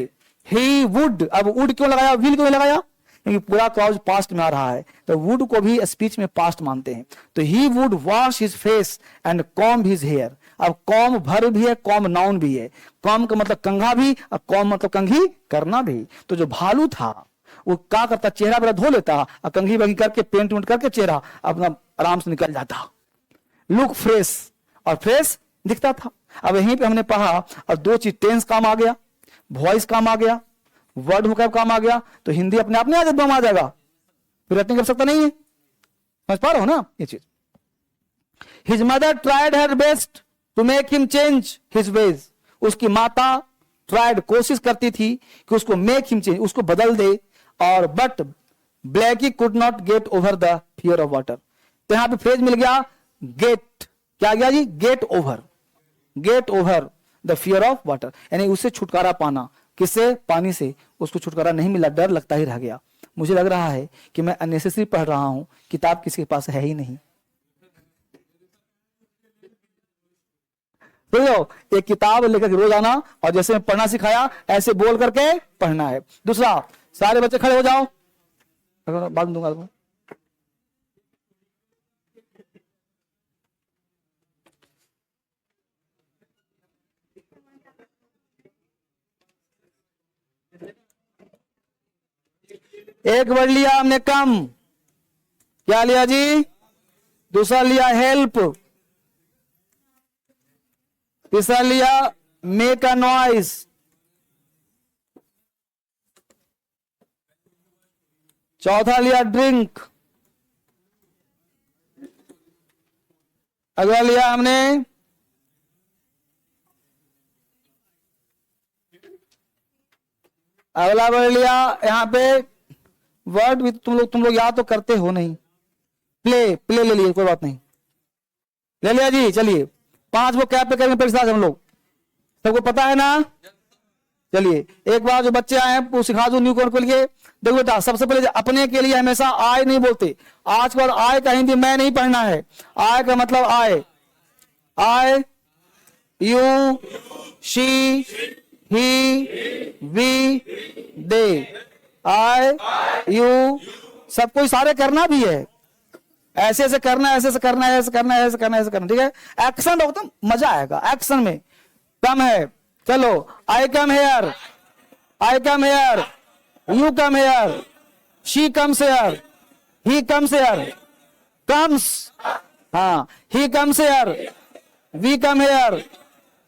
ही वुड, अब वुड क्यों लगाया, विल क्यों लगाया? क्योंकि पूरा क्लॉज पास्ट में आ रहा है, तो वुड को भी स्पीच में पास्ट मानते हैं। तो he would wash his face and comb his hair. अब कॉम भर भी है, कॉम नाउन भी है। कॉम का मतलब कंघा भी, और कॉम मतलब कंघी करना भी। तो जो भालू था वो क्या करता, चेहरा पर धो लेता और कंघी बघी करके पेंट वेंट करके चेहरा अपना आराम से निकल जाता। लुक फ्रेश, और फ्रेश दिखता था। अब यहीं पे हमने पढ़ा, और दो चीज, टेंस काम आ गया, वॉइस काम आ गया, वर्ड होकर काम आ गया, तो हिंदी अपने आप नहीं आदत बम आ जाएगा, फिर रटने कर सकता नहीं है। समझ पा रहे हो ना ये चीज? His mother tried her best to make him change his ways. उसकी माता ट्राइड, कोशिश करती थी कि उसको मेक हिम चेंज, उसको बदल दे, और but Blackie could not get over the fear of water. तो यहां पे फ्रेज मिल गया गेट, क्या गया जी? Get over, get over the fear of water, यानी उससे छुटकारा पाना। किससे? पानी से। उसको छुटकारा नहीं मिला, डर लगता ही रह गया। मुझे लग रहा है कि मैं अननेसेसरी पढ़ रहा हूं, किताब किसी के पास है ही नहीं। तो एक किताब लेकर रोज आना, और जैसे मैं पढ़ना सिखाया ऐसे बोल करके पढ़ना है। दूसरा, सारे बच्चे खड़े हो जाओ, बाद में दूंगा। एक वर्ड लिया हमने कम, क्या लिया जी? दूसरा लिया हेल्प, तीसरा लिया मेक अ नॉइज, चौथा लिया ड्रिंक, अगला लिया हमने अगला वर्ड लिया यहाँ पे वर्ड भी तुम लोग याद तो करते हो नहीं। प्ले प्ले ले लिए, कोई बात नहीं, ले लिया जी। चलिए 5 वो कैप पे करेंगे परीक्षा हम लोग, सबको पता है ना। चलिए एक बार जो बच्चे आए हैं वो सिखा दो न्यू कॉर्न के लिए। देखो बेटा, सबसे पहले अपने के लिए हमेशा आय नहीं बोलते। आज के बाद आय का हिंदी मैं नहीं पढ़ना है। आय का मतलब I, I, you, she, he, we, they. I, you, सबको सारे करना भी है। ऐसे ऐसे करना है, ऐसे ऐसे करना है, ऐसे करना है, ऐसे करना है, ऐसे करना, ठीक है। एक्शन हो तो मजा आएगा। एक्शन में कम है। चलो, I come here, I come here, you come here, she comes here, he comes here, comes, हाँ, he comes here, we come here,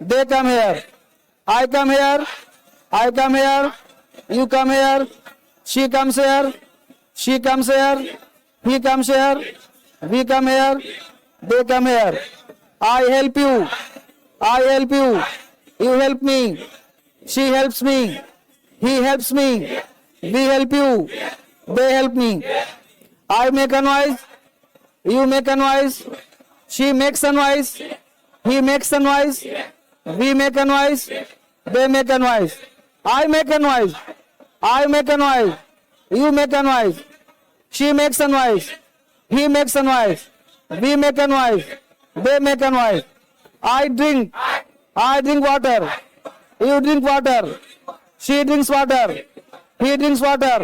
they come here, I come here, I come here, you come here, she comes here, she comes here, he comes here, we come here, they come here. I help you, I help you, you help me, she helps me, he helps me, we help you, they help me। I make a noise, you make a noise, she makes a noise, he makes a noise, we make a noise, they make a noise। I make a noise, I make a noise, you make a noise, she makes a noise, he makes a noise, we make a noise, they make a noise। I drink water, you drink water, she drinks water, he drinks water,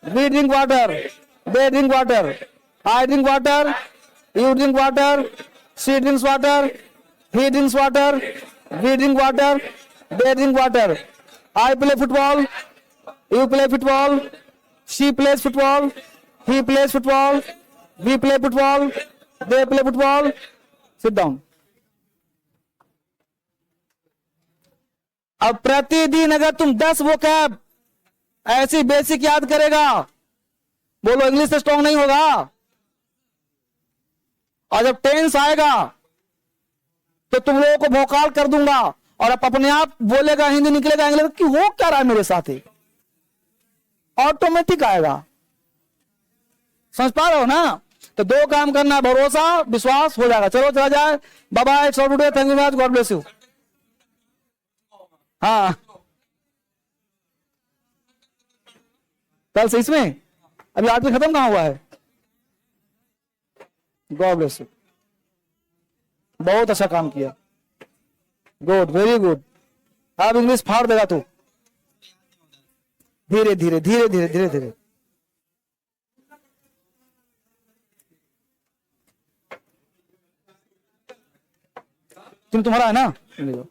we drink water, they drink water। I drink water, you drink water, she drinks water, he drinks water, we drink water, they drink water। I play football, you play football, she plays football, he plays football, we play football, they play football। Sit down। अब प्रतिदिन अगर तुम 10 vocab ऐसी basic याद करेगा, बोलो English से strong नहीं होगा। और जब टेंस आएगा तो तुम लोगों को भोकाल कर दूंगा और अब अपने आप बोलेगा, हिंदी निकलेगा, इंग्लिश कि हो क्या रहा है मेरे साथ ही, ऑटोमेटिक आएगा। समझ पा रहे हो ना। तो 2 काम करना, भरोसा विश्वास, हो जाएगा। चलो चला जाए। Bye bye, thank you much, God bless you. हाँ कल से इसमें अभी आज में खत्म कहां हुआ है। गॉड ब्लेस यू, बहुत अच्छा काम किया, गुड, वेरी गुड। अब इंग्लिश फाड़ देगा तू, धीरे धीरे धीरे धीरे धीरे धीरे। तुम्हारा है ना, ले लो।